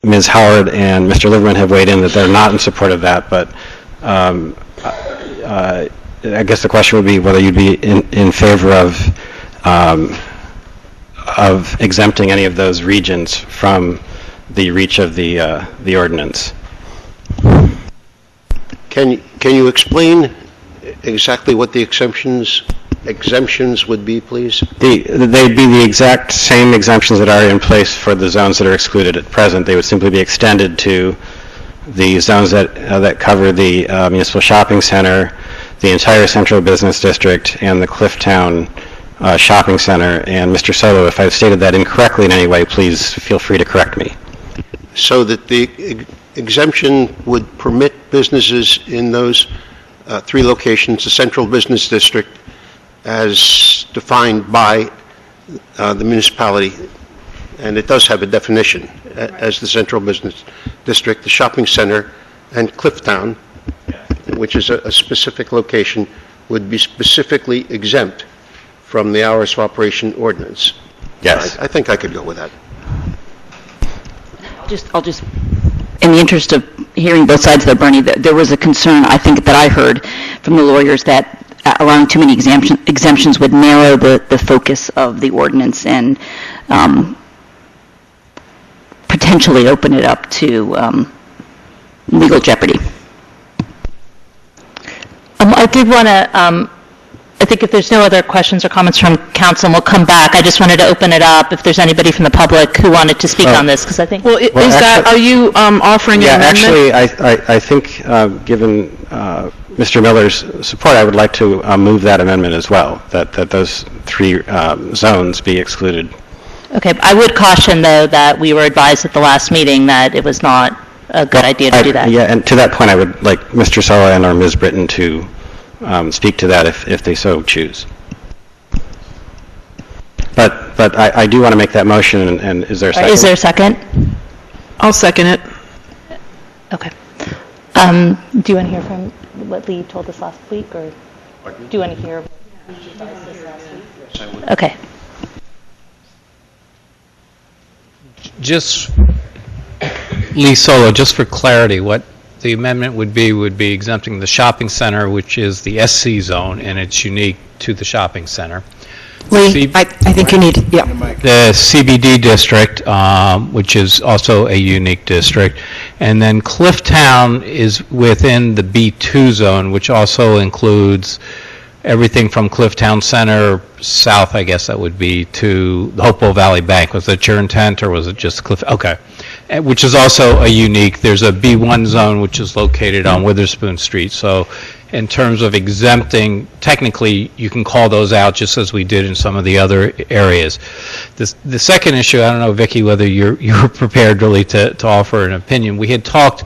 Ms. Howard and Mr. Liverman have weighed in that they're not in support of that, but I guess the question would be whether you'd be in favor of exempting any of those regions from the reach of the ordinance. Can you explain exactly what the exemptions would be, please? They'd be the exact same exemptions that are in place for the zones that are excluded at present. They would simply be extended to the zones that cover the municipal shopping center, the entire central business district, and the Clifftown shopping center. And Mr. Solo, if I've stated that incorrectly in any way, please feel free to correct me. So that the exemption would permit businesses in those three locations, the central business district, as defined by the municipality, and it does have a definition as the central business district, the shopping center, and Clifftown, which is a specific location, would be specifically exempt from the hours of operation ordinance. Yes. I think I could go with that. I'll just, in the interest of hearing both sides there, Bernie, there was a concern, I think, that I heard from the lawyers that allowing too many exemptions would narrow the focus of the ordinance and potentially open it up to legal jeopardy. I did want to, I think if there's no other questions or comments from council, we'll come back. I just wanted to open it up if there's anybody from the public who wanted to speak on this, because I think... Well, are you offering an amendment? Yeah, actually, I think given Mr. Miller's support, I would like to move that amendment as well, that those three zones be excluded. Okay, I would caution, though, that we were advised at the last meeting that it was not a good idea to do that. Yeah, and to that point, I would like Mr. Sala and or Ms. Britton to speak to that if they so choose. But I do want to make that motion, and is there a second? Is there a second? I'll second it. Okay. Do you want to hear from what Lee told us last week, or do you want to hear what Lee advised us last week? Yes, I would. Okay. Just, Lee Solo, just for clarity, what the amendment would be exempting the shopping center, which is the SC zone, and it's unique to the shopping center. Lee, I think you need, yeah. The CBD district, which is also a unique district, and then Clifftown is within the B2 zone, which also includes everything from Clifftown Center south, I guess that would be, to the Hopewell Valley Bank. Was that your intent, or was it just Cliff? Okay. Which is also a unique, there's a B1 zone which is located on Witherspoon Street. So in terms of exempting, technically you can call those out just as we did in some of the other areas. The second issue, I don't know, Vicki, whether you're prepared really to offer an opinion. We had talked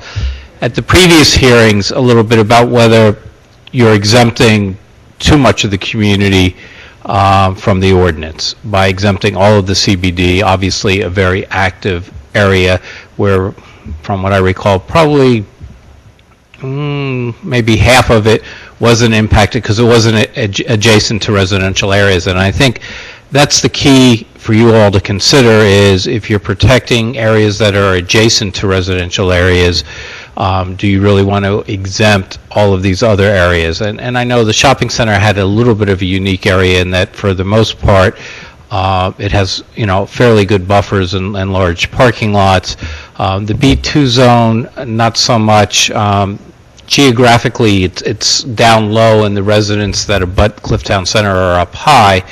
at the previous hearings a little bit about whether you're exempting too much of the community from the ordinance by exempting all of the CBD, obviously a very active area where, from what I recall, probably maybe half of it wasn't impacted because it wasn't adjacent to residential areas. And I think that's the key for you all to consider, is if you're protecting areas that are adjacent to residential areas, do you really want to exempt all of these other areas? And I know the shopping center had a little bit of a unique area in that, for the most part, it has, fairly good buffers and large parking lots. The B2 zone, not so much. Geographically, it's down low, and the residents that abut Clifftown Center are up high.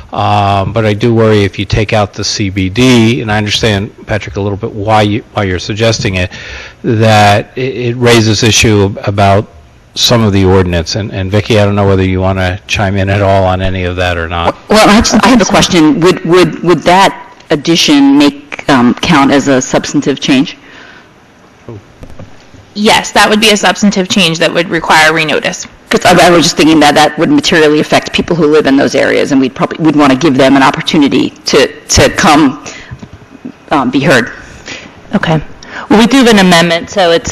But I do worry if you take out the CBD, and I understand, Patrick, a little bit why you're suggesting it, that it raises issue about some of the ordinance. And Vicki, I don't know whether you want to chime in at all on any of that or not. Well, I have a question. Would that addition count as a substantive change? Yes, that would be a substantive change that would require renotice. Because I was just thinking that would materially affect people who live in those areas, and we'd want to give them an opportunity to come be heard. Okay. Well, we do have an amendment, so it's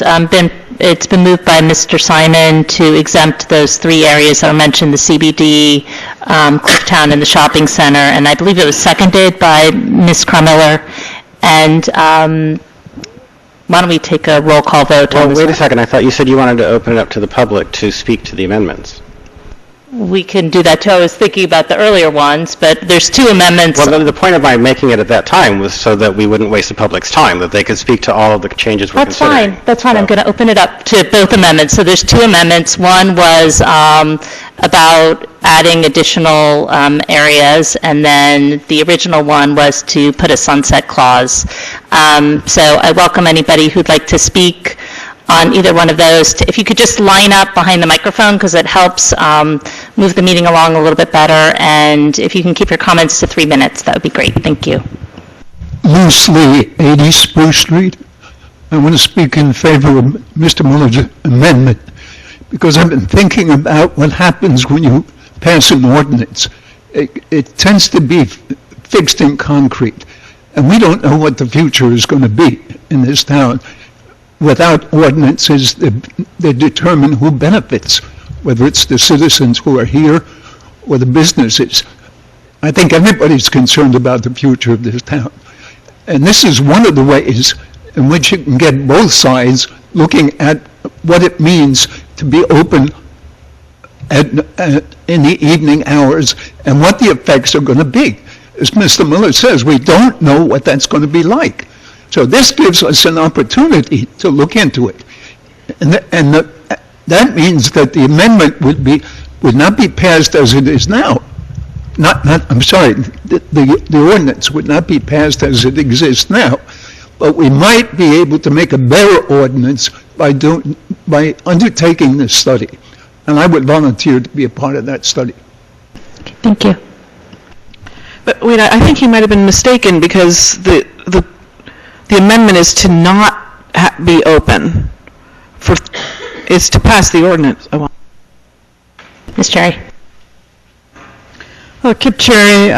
been moved by Mr. Simon to exempt those three areas that are mentioned: the CBD, Clifftown, and the shopping center. And I believe it was seconded by Ms. Carmiller. And why don't we take a roll call vote on Well, this wait a one? second, I thought you said you wanted to open it up to the public to speak to the amendments. We can do that too. I was thinking about the earlier ones, but there's two amendments. Well, the point of my making it at that time was so that we wouldn't waste the public's time, that they could speak to all of the changes we're That's considering. fine, that's fine. I'm So- going to open it up to both amendments. So there's two amendments. One was about adding additional areas, and then the original one was to put a sunset clause. So I welcome anybody who'd like to speak on either one of those. If you could just line up behind the microphone, because it helps move the meeting along a little bit better, and if you can keep your comments to 3 minutes, that would be great. Thank you. Bruce Lee, 80 Spruce Street. I want to speak in favor of Mr. Muller's amendment because I've been thinking about what happens when you pass an ordinance. It tends to be fixed in concrete, and we don't know what the future is going to be in this town. Without ordinances that determine who benefits, whether it's the citizens who are here or the businesses. I think everybody's concerned about the future of this town. And this is one of the ways in which you can get both sides looking at what it means to be open in the evening hours and what the effects are going to be. As Mr. Miller says, we don't know what that's going to be like. So this gives us an opportunity to look into it. That means that the amendment would not be passed as it is now. The ordinance would not be passed as it exists now, but we might be able to make a better ordinance by undertaking this study. And I would volunteer to be a part of that study. Thank you. But wait, I think he might have been mistaken because the amendment is to not be open. It's to pass the ordinance. Ms. Cherry. Well, Kip Cherry,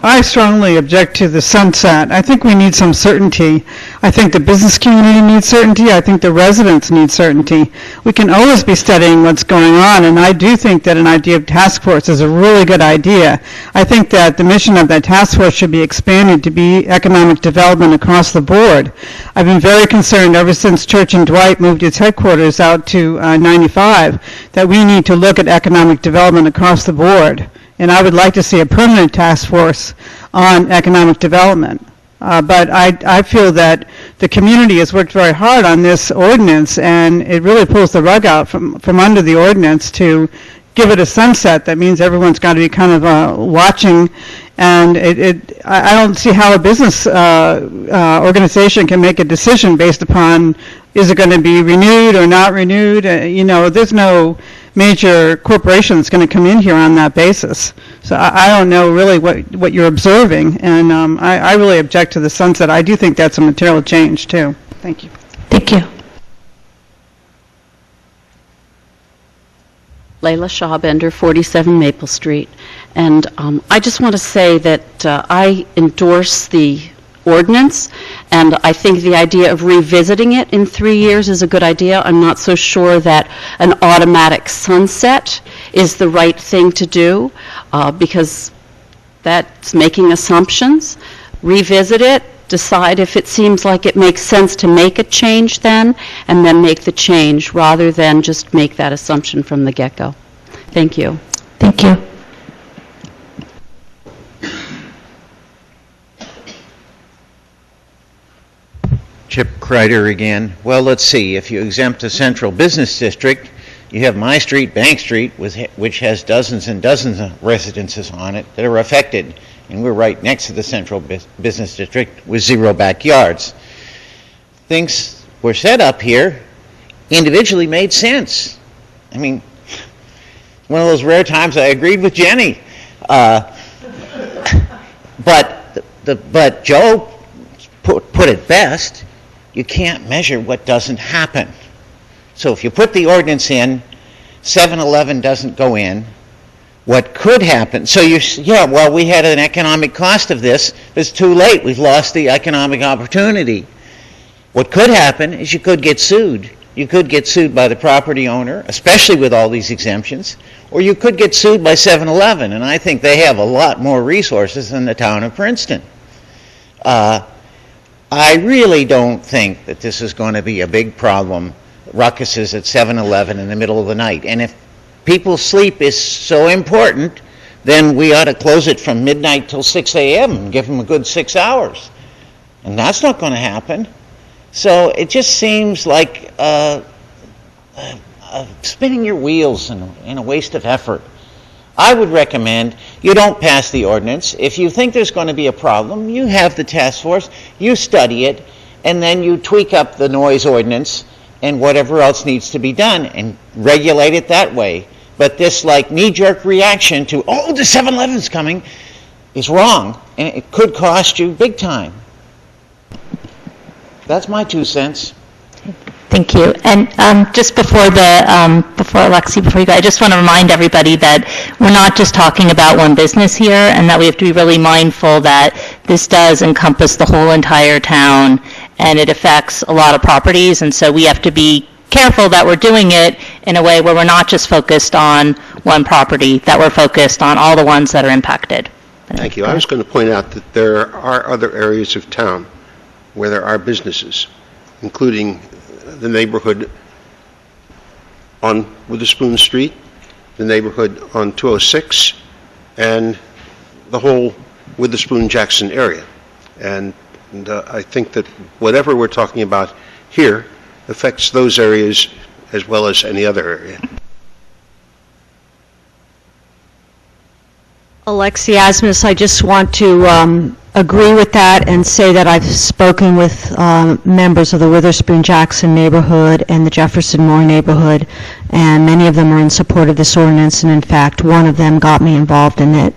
I strongly object to the sunset. I think we need some certainty. I think the business community needs certainty. I think the residents need certainty. We can always be studying what's going on, and I do think that an idea of task force is a really good idea. I think that the mission of that task force should be expanded to be economic development across the board. I've been very concerned ever since Church and Dwight moved its headquarters out to 95 that we need to look at economic development across the board. And I would like to see a permanent task force on economic development. But I feel that the community has worked very hard on this ordinance, and it really pulls the rug out from under the ordinance to give it a sunset. That means everyone's got to be kind of watching, and I don't see how a business organization can make a decision based upon is it going to be renewed or not renewed. There's no major corporation that's going to come in here on that basis. So I don't know really what you're observing, and I really object to the sunset. I do think that's a material change, too. Thank you. Thank you. Layla Shawbender, 47 Maple Street. And I just want to say that I endorse the ordinance, and I think the idea of revisiting it in 3 years is a good idea. I'm not so sure that an automatic sunset is the right thing to do, because that's making assumptions. Revisit it, decide if it seems like it makes sense to make a change then, and then make the change rather than just make that assumption from the get-go. Thank you. Thank you. Chip Kreider again. Well, let's see. If you exempt a central business district, you have my street, Bank Street, which has dozens and dozens of residences on it that are affected. And we're right next to the central business district with 0 backyards. Things were set up here individually made sense. I mean, one of those rare times I agreed with Jenny. But Joe put it best. You can't measure what doesn't happen. So if you put the ordinance in, 7-Eleven doesn't go in, what could happen? So we had an economic cost of this. It's too late. We've lost the economic opportunity. What could happen is you could get sued. You could get sued by the property owner, especially with all these exemptions, or you could get sued by 7-Eleven, and I think they have a lot more resources than the town of Princeton. I really don't think that this is going to be a big problem, ruckuses at 7-Eleven in the middle of the night. And if people's sleep is so important, then we ought to close it from midnight till 6 a.m. and give them a good 6 hours. And that's not going to happen. So it just seems like spinning your wheels and a waste of effort. I would recommend you don't pass the ordinance. If you think there's going to be a problem, you have the task force, you study it, and then you tweak up the noise ordinance and whatever else needs to be done and regulate it that way. But this knee-jerk reaction to, oh, the 7-Eleven's coming, is wrong, and it could cost you big time. That's my 2 cents. Thank you. And just before Alexi, before you go, I just want to remind everybody that we're not just talking about one business here, and that we have to be really mindful that this does encompass the whole entire town, and it affects a lot of properties, and so we have to be careful that we're doing it in a way where we're not just focused on one property, that we're focused on all the ones that are impacted. Thank you. I was going to point out that there are other areas of town where there are businesses, including the neighborhood on Witherspoon Street, the neighborhood on 206, and the whole Witherspoon-Jackson area. And I think that whatever we're talking about here affects those areas as well as any other area. Alexi Asmus, I just want to agree with that and say that I've spoken with members of the Witherspoon-Jackson neighborhood and the Jefferson Moore neighborhood, and many of them are in support of this ordinance, and in fact, one of them got me involved in it.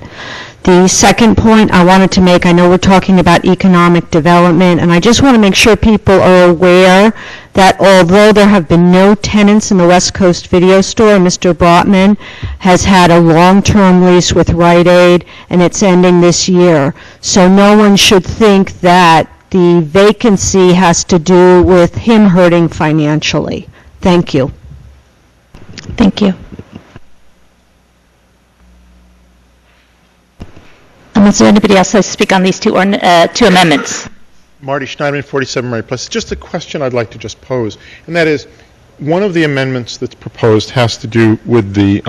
The second point I wanted to make, I know we're talking about economic development, and I just want to make sure people are aware that although there have been no tenants in the West Coast Video Store, Mr. Brotman has had a long-term lease with Rite Aid, and it's ending this year. So no one should think that the vacancy has to do with him hurting financially. Thank you. Thank you. Is there anybody else like to speak on these two amendments? Marty Schneiderman, 47 Murray Place. Just a question I'd like to just pose, and that is, one of the amendments that's proposed has to do with the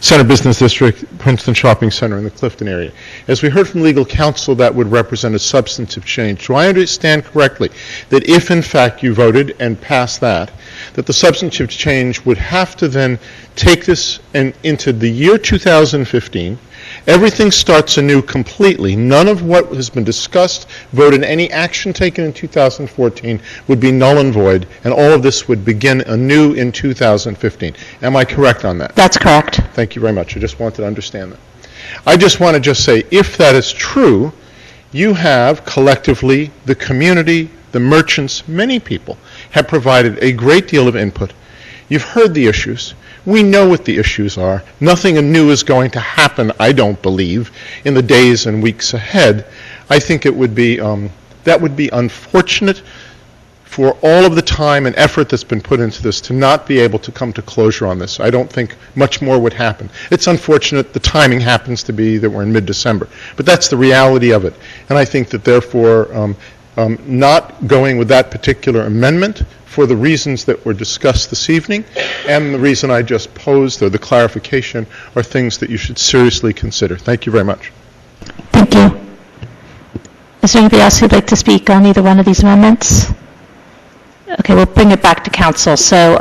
Center Business District, Princeton Shopping Center, in the Clifton area. As we heard from legal counsel, that would represent a substantive change. Do I understand correctly that if, in fact, you voted and passed that the substantive change would have to then take this into the year 2015, everything starts anew completely. None of what has been discussed, voted, any action taken in 2014 would be null and void, and all of this would begin anew in 2015. Am I correct on that? That's correct. Thank you very much. I just wanted to understand that. I just want to say, if that is true, you have collectively, the community, the merchants, many people have provided a great deal of input. You've heard the issues. We know what the issues are. Nothing new is going to happen, I don't believe, in the days and weeks ahead. I think it would be, that would be unfortunate for all of the time and effort that's been put into this to not be able to come to closure on this. I don't think much more would happen. It's unfortunate the timing happens to be that we're in mid-December, but that's the reality of it. And I think that therefore not going with that particular amendment for the reasons that were discussed this evening and the reason I just posed, or the clarification, are things that you should seriously consider. Thank you very much. Thank you. Is there anybody else who'd like to speak on either one of these amendments? Okay, we'll bring it back to council. So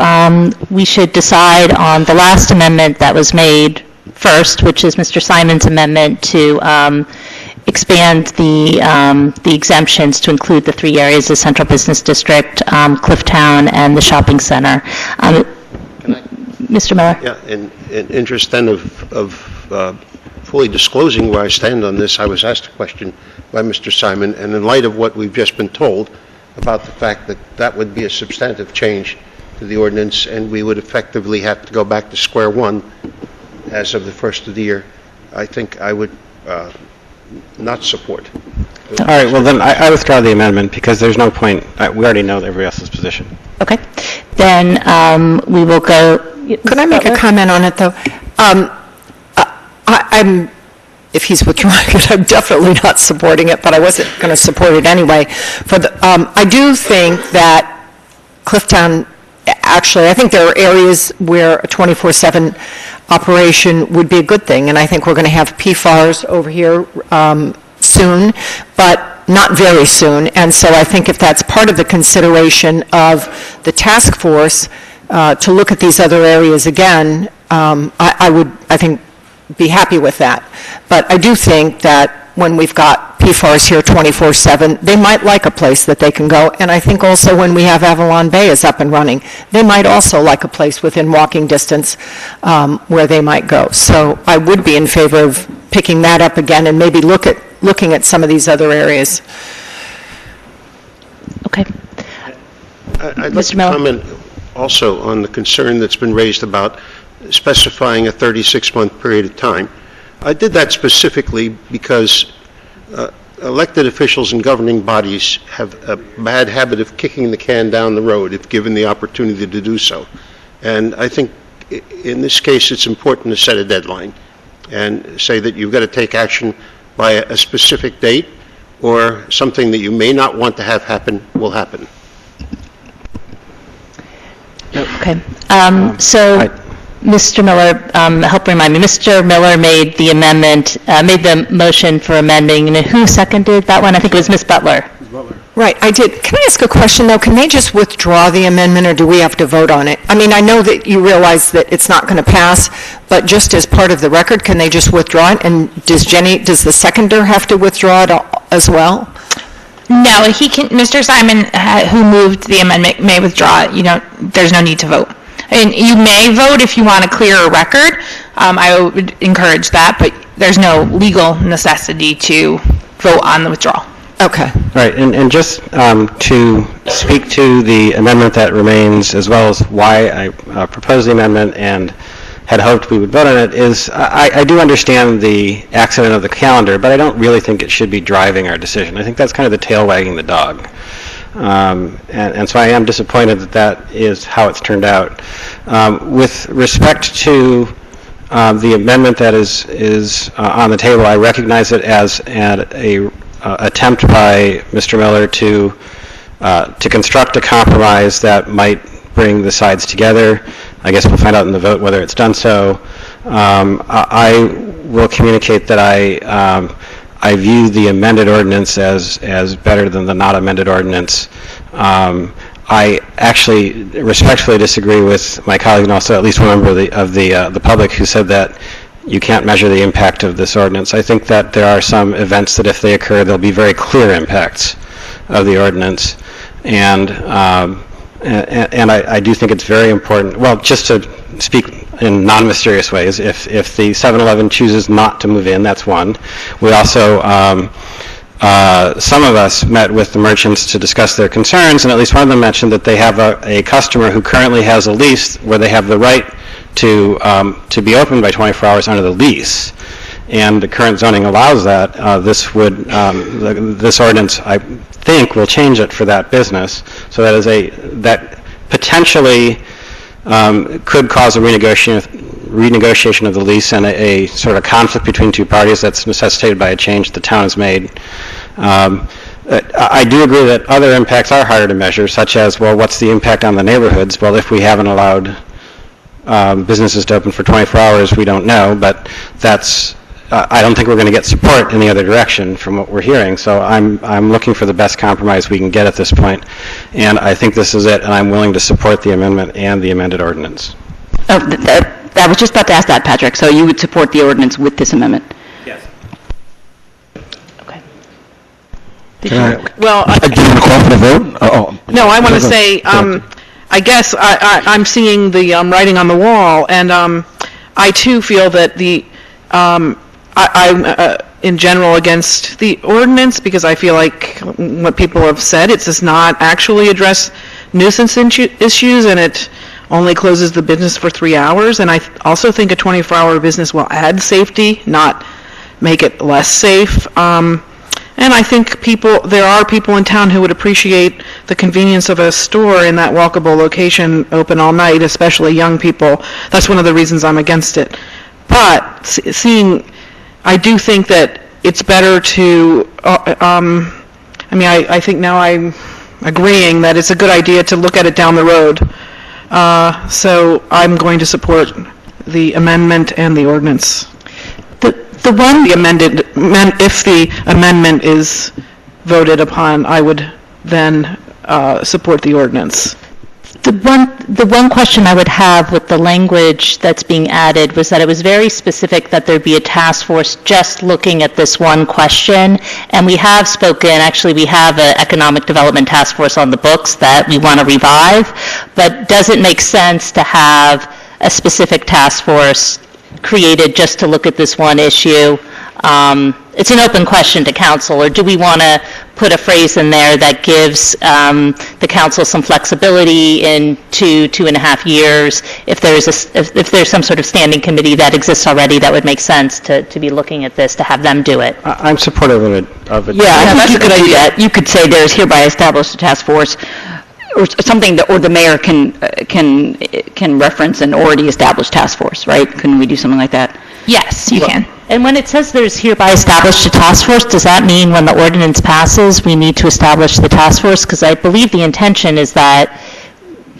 we should decide on the last amendment that was made first, which is Mr. Simon's amendment to expand the exemptions to include the three areas, the Central Business District, Clifftown, and the shopping center. Mr. Miller? Yeah, in interest then of fully disclosing where I stand on this, I was asked a question by Mr. Simon, and in light of what we've just been told about the fact that that would be a substantive change to the ordinance, and we would effectively have to go back to square one as of the first of the year, I think I would not support. All right, well then I withdraw the amendment because there's no point. We already know everybody else's position. Okay. Then we will go. Could I make a comment on it, though? if he's withdrawing it, I'm definitely not supporting it, but I wasn't going to support it anyway. I do think that Clifftown, actually, I think there are areas where a 24/7 operation would be a good thing, and I think we're going to have PFARs over here soon, but not very soon, and so I think if that's part of the consideration of the task force to look at these other areas again, I would, I think, be happy with that. But I do think that when we've got PFARs here 24/7, they might like a place that they can go. And I think also when we have Avalon Bay is up and running, they might also like a place within walking distance where they might go. So I would be in favor of picking that up again and maybe looking at some of these other areas. Okay. I'd like to comment also on the concern that's been raised about specifying a 36-month period of time. I did that specifically because elected officials and governing bodies have a bad habit of kicking the can down the road if given the opportunity to do so. And I think in this case it's important to set a deadline and say that you've got to take action by a specific date, or something that you may not want to have happen will happen. Okay. Mr. Miller, help remind me, Mr. Miller made the amendment, made the motion for amending, and who seconded that one? I think it was Ms. Butler. Right, I did. Can I ask a question, though? Can they just withdraw the amendment, or do we have to vote on it? I mean, I know that you realize that it's not going to pass, but just as part of the record, can they just withdraw it? And does the seconder have to withdraw it as well? No, he can. Mr. Simon, who moved the amendment, may withdraw it. There's no need to vote. And you may vote if you want a clearer record. I would encourage that, but there's no legal necessity to vote on the withdrawal. Okay. Right, and just to speak to the amendment that remains, as well as why I proposed the amendment and had hoped we would vote on it, is I do understand the accident of the calendar, but I don't really think it should be driving our decision. I think that's kind of the tail wagging the dog. And so I am disappointed that that is how it's turned out. With respect to the amendment that is on the table, I recognize it as an attempt by Mr. Miller to construct a compromise that might bring the sides together. I guess we'll find out in the vote whether it's done so. I will communicate that I view the amended ordinance as better than the not amended ordinance. I actually respectfully disagree with my colleague and also at least one member of the public who said that you can't measure the impact of this ordinance. I think that there are some events that if they occur, there'll be very clear impacts of the ordinance. And I do think it's very important, well, just to speak in non-mysterious ways, if the 7-Eleven chooses not to move in, that's one. We also, some of us met with the merchants to discuss their concerns, and at least one of them mentioned that they have a customer who currently has a lease where they have the right to be open by 24 hours under the lease. And the current zoning allows that. This ordinance, I think, will change it for that business. So that potentially could cause a renegotiation of the lease and a sort of conflict between two parties that's necessitated by a change the town has made. I do agree that other impacts are harder to measure, such as, well, what's the impact on the neighborhoods? Well, if we haven't allowed businesses to open for 24 hours, we don't know, but that's I don't think we're going to get support in the other direction from what we're hearing. So I'm looking for the best compromise we can get at this point, and I think this is it. And I'm willing to support the amendment and the amended ordinance. Oh, I was just about to ask that, Patrick. So you would support the ordinance with this amendment? Yes. Okay. Well, do you want to call for the vote? No, I want to say, I guess I'm seeing the writing on the wall, and I too feel that I'm in general against the ordinance because I feel like what people have said, it does not actually address nuisance issues, and it only closes the business for 3 hours. And I also think a 24-hour business will add safety, not make it less safe. And I think there are people in town who would appreciate the convenience of a store in that walkable location open all night, especially young people. That's one of the reasons I'm against it. But seeing I do think that it's better to, I think now I'm agreeing that it's a good idea to look at it down the road. So I'm going to support the amendment and the ordinance. The one, If the amendment is voted upon, I would then support the ordinance. The one question I would have with the language that's being added was that it was very specific that there'd be a task force just looking at this one question. And we have spoken, actually we have an economic development task force on the books that we want to revive, but does it make sense to have a specific task force created just to look at this one issue? It's an open question to council, or do we want to put a phrase in there that gives the council some flexibility in 2.5 years if there's some sort of standing committee that exists already that would make sense to be looking at this, to have them do it? I'm supportive of it. yeah, that's a good idea. You could say there's hereby established a task force, or something that, or the mayor can reference an already established task force, right? Couldn't we do something like that? Yes, you can. And when it says there's hereby established a task force, does that mean when the ordinance passes, we need to establish the task force? Because I believe the intention is that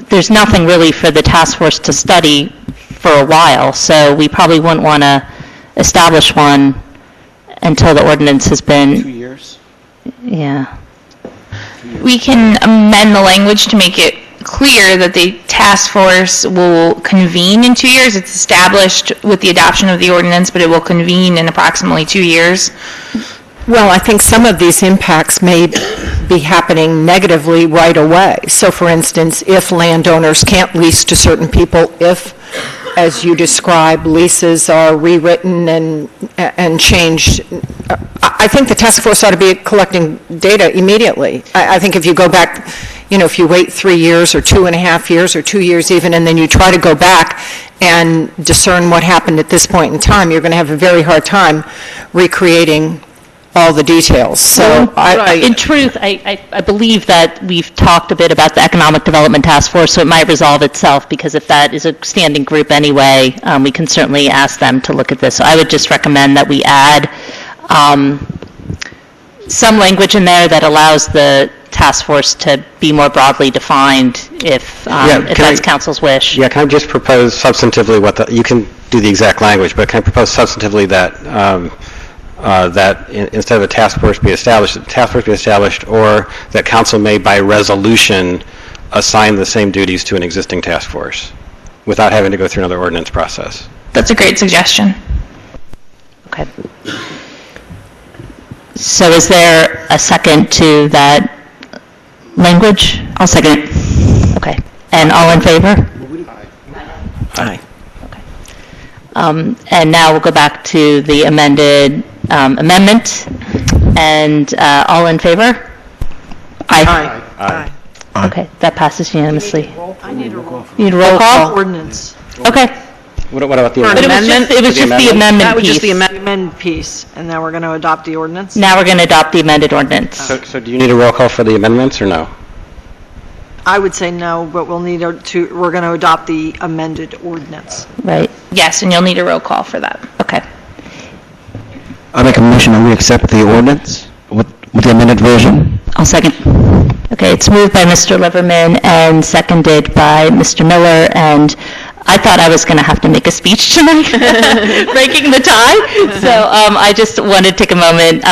there's nothing really for the task force to study for a while, so we probably wouldn't want to establish one until the ordinance has been... 2 years? Yeah. We can amend the language to make it clear that the task force will convene in 2 years. It's established with the adoption of the ordinance, but it will convene in approximately 2 years. Well, I think some of these impacts may be happening negatively right away. So, for instance, if landowners can't lease to certain people, if, as you describe, leases are rewritten and changed, I think the task force ought to be collecting data immediately. I think if you go back, if you wait 3 years or 2.5 years or 2 years even, and then you try to go back and discern what happened at this point in time, you're going to have a very hard time recreating all the details. So, in truth, I believe that we've talked a bit about the Economic Development Task Force, so it might resolve itself, because if that is a standing group anyway, we can certainly ask them to look at this. So I would just recommend that we add some language in there that allows the task force to be more broadly defined if that's council's wish. Yeah, can I just propose substantively you can do the exact language, but can I propose substantively that instead of a task force be established, the task force be established, or that council may by resolution assign the same duties to an existing task force without having to go through another ordinance process? That's a great suggestion. Okay. So is there a second to that language? I'll second it. Okay. And all in favor? Aye. And now we'll go back to the amended amendment. And all in favor? Aye. Aye. Okay, that passes unanimously. I need a roll. You need a roll call? Ordinance. Okay. What about the For an amendment? amendment? It was just the amendment That was piece. just the amendment. Amend piece, and now we're going to adopt the ordinance? Now we're going to adopt the amended ordinance. So do you need a roll call for the amendments or no? I would say no, but we're going to adopt the amended ordinance. Right? Yes, and you'll need a roll call for that. Okay. I make a motion that we accept the ordinance with the amended version. I'll second. Okay, it's moved by Mr. Liverman and seconded by Mr. Miller, and I thought I was going to have to make a speech tonight, breaking the tie. So I just wanted to take a moment.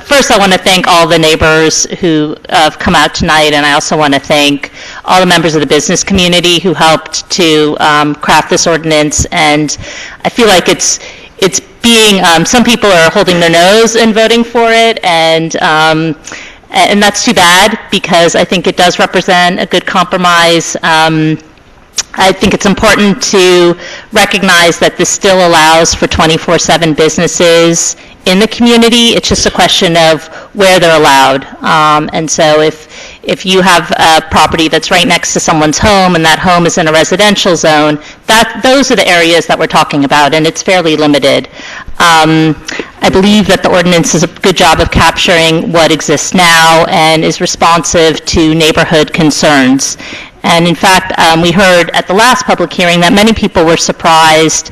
First, I want to thank all the neighbors who have come out tonight, and I also want to thank all the members of the business community who helped to craft this ordinance. And I feel like it's being, some people are holding their nose and voting for it, and that's too bad, because I think it does represent a good compromise. I think it's important to recognize that this still allows for 24/7 businesses in the community. It's just a question of where they're allowed. And so if you have a property that's right next to someone's home and that home is in a residential zone, those are the areas that we're talking about, and it's fairly limited. I believe that the ordinance does a good job of capturing what exists now and is responsive to neighborhood concerns. And in fact, we heard at the last public hearing that many people were surprised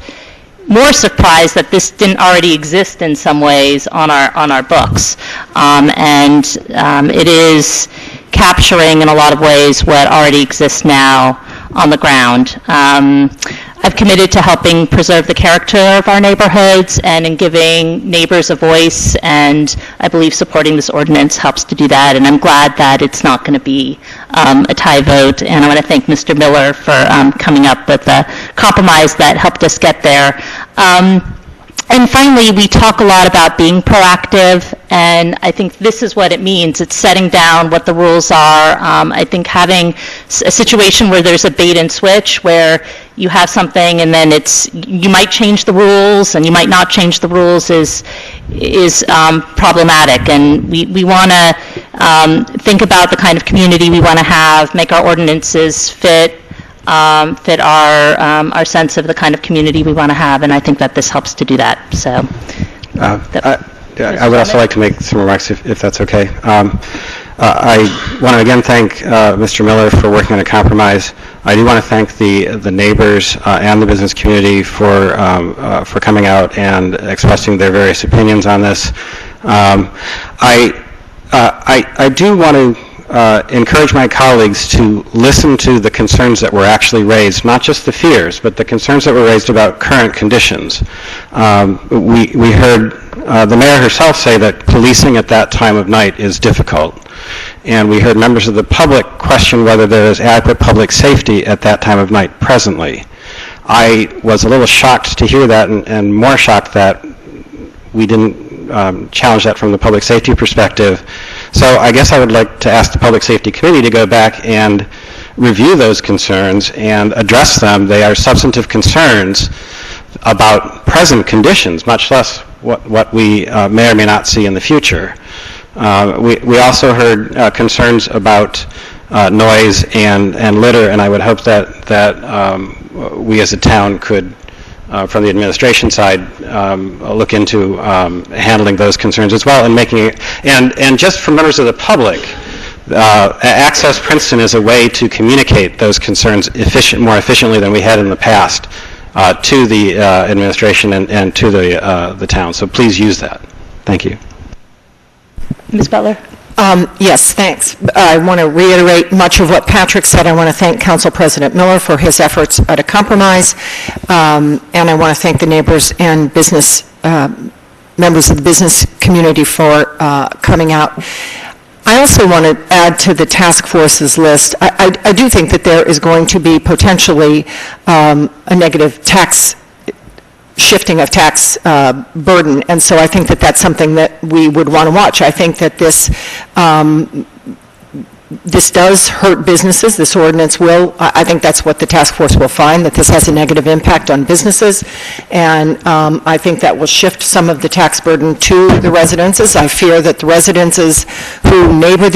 more surprised that this didn't already exist in some ways on our books. It is capturing in a lot of ways what already exists now on the ground. I've committed to helping preserve the character of our neighborhoods and in giving neighbors a voice, and I believe supporting this ordinance helps to do that, and I'm glad that it's not going to be a tie vote, and I want to thank Mr. Miller for coming up with a compromise that helped us get there. And finally, we talk a lot about being proactive, and I think this is what it means. It's setting down what the rules are. I think having a situation where there's a bait and switch, where you have something and then you might change the rules and you might not change the rules is problematic. And we want to think about the kind of community we want to have, make our ordinances fit our sense of the kind of community we want to have, and I think that this helps to do that. So, I would also like to make some remarks, if that's okay. I want to again thank Mr. Miller for working on a compromise. I do want to thank the neighbors and the business community for coming out and expressing their various opinions on this. I do want to encourage my colleagues to listen to the concerns that were actually raised, not just the fears, but the concerns that were raised about current conditions. We heard the mayor herself say that policing at that time of night is difficult. And we heard members of the public question whether there is adequate public safety at that time of night presently. I was a little shocked to hear that, and more shocked that we didn't challenge that from the public safety perspective. So I guess I would like to ask the Public Safety Committee to go back and review those concerns and address them. They are substantive concerns about present conditions, much less what we may or may not see in the future. We also heard concerns about noise and litter, and I would hope that we as a town could, from the administration side, look into handling those concerns as well, and making it, and just for members of the public, Access Princeton is a way to communicate those concerns more efficiently than we had in the past to the administration and to the town. So please use that. Thank you. Ms. Butler? Yes, thanks. I want to reiterate much of what Patrick said. I want to thank Council President Miller for his efforts at a compromise, and I want to thank the neighbors and business members of the business community for coming out. I also want to add to the task force's list. I do think that there is going to be potentially a negative tax shifting of tax burden, and so I think that that's something that we would want to watch. I think that this does hurt businesses. This ordinance will, I think that's what the task force will find, that this has a negative impact on businesses, and I think that will shift some of the tax burden to the residences. I fear that the residences who neighbor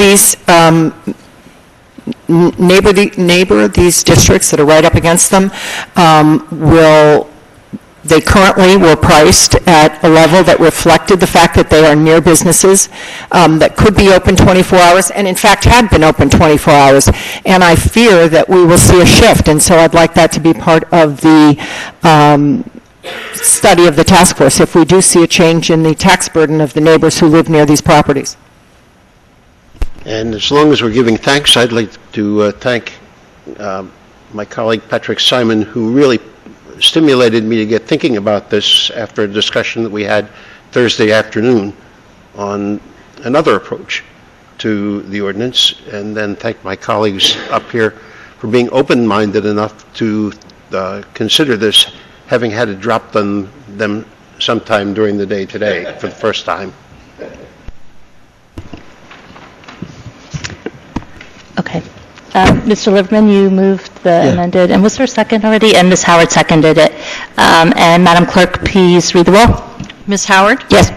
these districts that are right up against them they currently were priced at a level that reflected the fact that they are near businesses that could be open 24 hours, and in fact had been open 24 hours. And I fear that we will see a shift, and so I'd like that to be part of the study of the task force, if we do see a change in the tax burden of the neighbors who live near these properties. And as long as we're giving thanks, I'd like to thank my colleague Patrick Simon, who really stimulated me to get thinking about this after a discussion that we had Thursday afternoon on another approach to the ordinance, and then thank my colleagues up here for being open-minded enough to consider this, having had to drop them sometime during the day today for the first time. Okay. Mr. Liverman, you moved the amended, and was there a second already? And Ms. Howard seconded it. And Madam Clerk, please read the roll. Ms. Howard? Yes.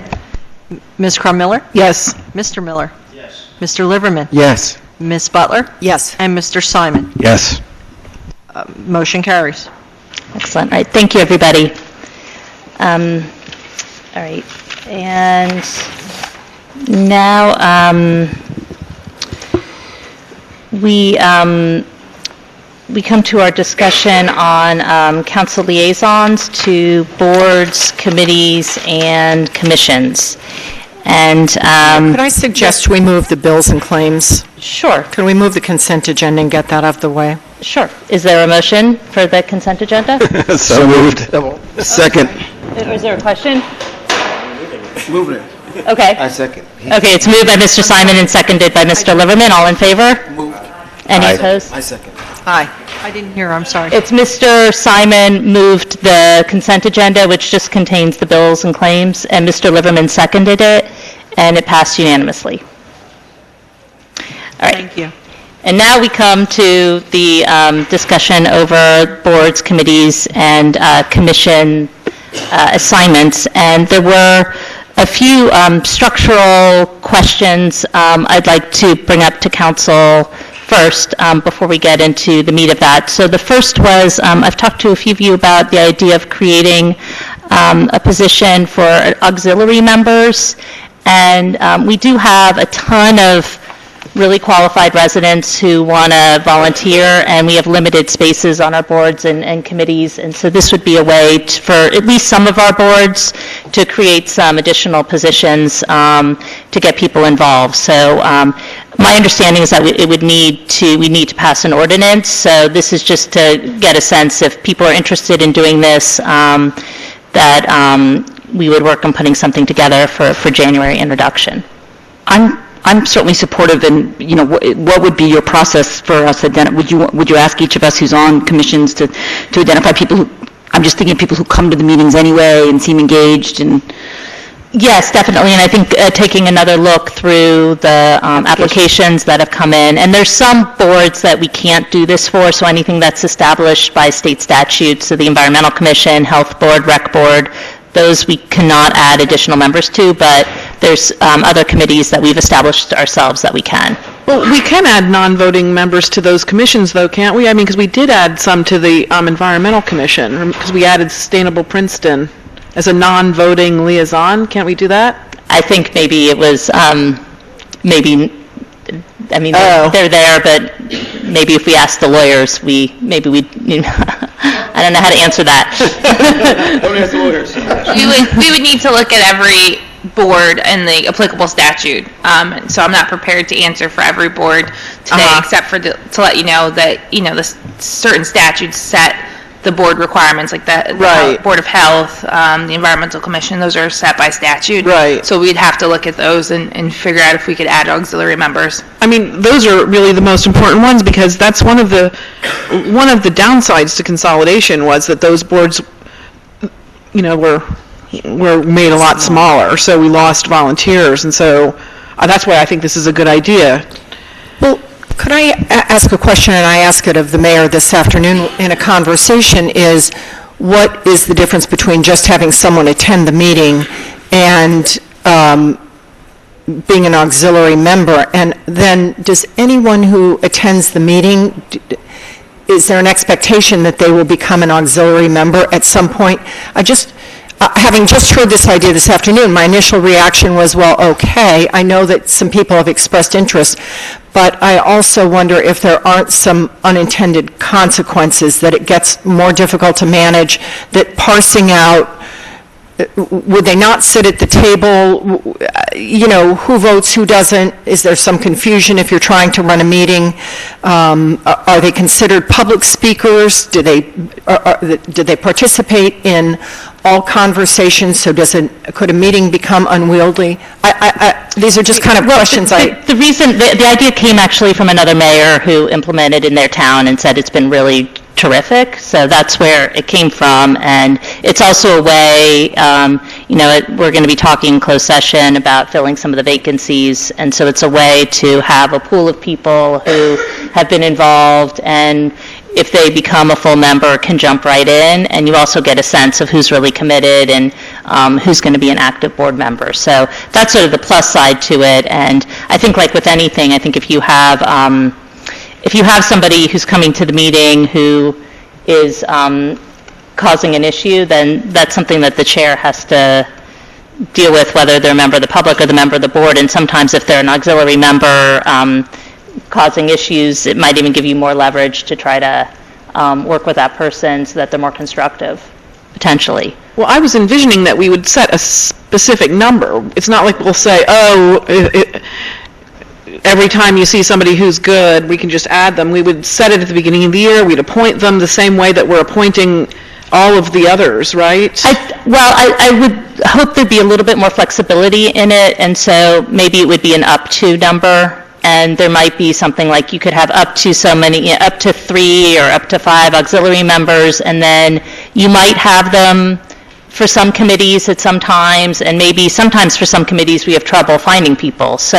Ms. Crum-Miller? Yes. Mr. Miller? Yes. Mr. Liverman? Yes. Ms. Butler? Yes. And Mr. Simon? Yes. Motion carries. Excellent. All right. Thank you, everybody. All right. And now we we come to our discussion on council liaisons to boards, committees, and commissions. And Could I suggest we move the bills and claims? Sure. Can we move the consent agenda and get that out of the way? Sure. Is there a motion for the consent agenda? So moved. Second. Is there a question? Move it. Okay. I second. Okay, it's moved by Mr. Simon and seconded by Mr. Liverman. All in favor? Moved. Any Aye. opposed? I second. Aye. I didn't hear, I'm sorry. It's Mr. Simon moved the consent agenda, which just contains the bills and claims, and Mr. Liverman seconded it, and it passed unanimously. All right. Thank you. And now we come to the discussion over boards, committees, and commission assignments. And there were a few structural questions I'd like to bring up to council first before we get into the meat of that. So the first was, I've talked to a few of you about the idea of creating a position for auxiliary members. And we do have a ton of really qualified residents who want to volunteer, and we have limited spaces on our boards and committees, and so this would be a way for at least some of our boards to create some additional positions to get people involved. So my understanding is that we need to pass an ordinance, so this is just to get a sense if people are interested in doing this, that we would work on putting something together for January introduction. I'm certainly supportive, and, you know, what would be your process for us? Would you ask each of us who's on commissions to identify people who, I'm just thinking people who come to the meetings anyway and seem engaged and... Yes, definitely, and I think taking another look through the applications that have come in, and there's some boards that we can't do this for, so anything that's established by state statute, so the Environmental Commission, Health Board, Rec Board, those we cannot add additional members to, but there's other committees that we've established ourselves that we can. Well, we can add non-voting members to those commissions, though, can't we? I mean, because we did add some to the Environmental Commission, because we added Sustainable Princeton as a non-voting liaison. Can't we do that? I think maybe it was, they're there, but maybe if we asked the lawyers, I don't know how to answer that. Don't ask the lawyers. We would need to look at every board and the applicable statute. So I'm not prepared to answer for every board today, except for to let you know that, the certain statutes set the board requirements, like the Board of Health, the Environmental Commission, those are set by statute. Right. So we'd have to look at those and figure out if we could add auxiliary members. I mean, those are really the most important ones, because that's one of the downsides to consolidation was that those boards, were made a lot smaller, so we lost volunteers, and so that's why I think this is a good idea. Well, could I ask a question, and I ask it of the mayor this afternoon in a conversation, is what is the difference between just having someone attend the meeting and being an auxiliary member? And then does anyone who attends the meeting, is there an expectation that they will become an auxiliary member at some point? Having just heard this idea this afternoon, my initial reaction was, well, okay, I know that some people have expressed interest, but I also wonder if there aren't some unintended consequences, that it gets more difficult to manage, that parsing out, would they not sit at the table, who votes, who doesn't? Is there some confusion if you're trying to run a meeting? Are they considered public speakers? Do they participate in all conversations? So could a meeting become unwieldy? These are just kind of questions. The reason, the idea came actually from another mayor who implemented in their town and said it's been really terrific, so that's where it came from. And it's also a way, we're going to be talking in closed session about filling some of the vacancies, and so it's a way to have a pool of people who have been involved, and if they become a full member, can jump right in, and you also get a sense of who's really committed and who's going to be an active board member. So that's sort of the plus side to it. And I think, like with anything, I think if you have somebody who's coming to the meeting who is causing an issue, then that's something that the chair has to deal with, whether they're a member of the public or the member of the board. And sometimes if they're an auxiliary member, causing issues, it might even give you more leverage to try to work with that person so that they're more constructive, potentially. Well, I was envisioning that we would set a specific number. It's not like we'll say, every time you see somebody who's good, we can just add them. We would set it at the beginning of the year. We'd appoint them the same way that we're appointing all of the others, right? I would hope there'd be a little bit more flexibility in it, and so maybe it would be an up to number, and there might be something like you could have up to so many, up to 3 or up to 5 auxiliary members, and then you might have them for some committees at some times, and maybe sometimes for some committees we have trouble finding people. So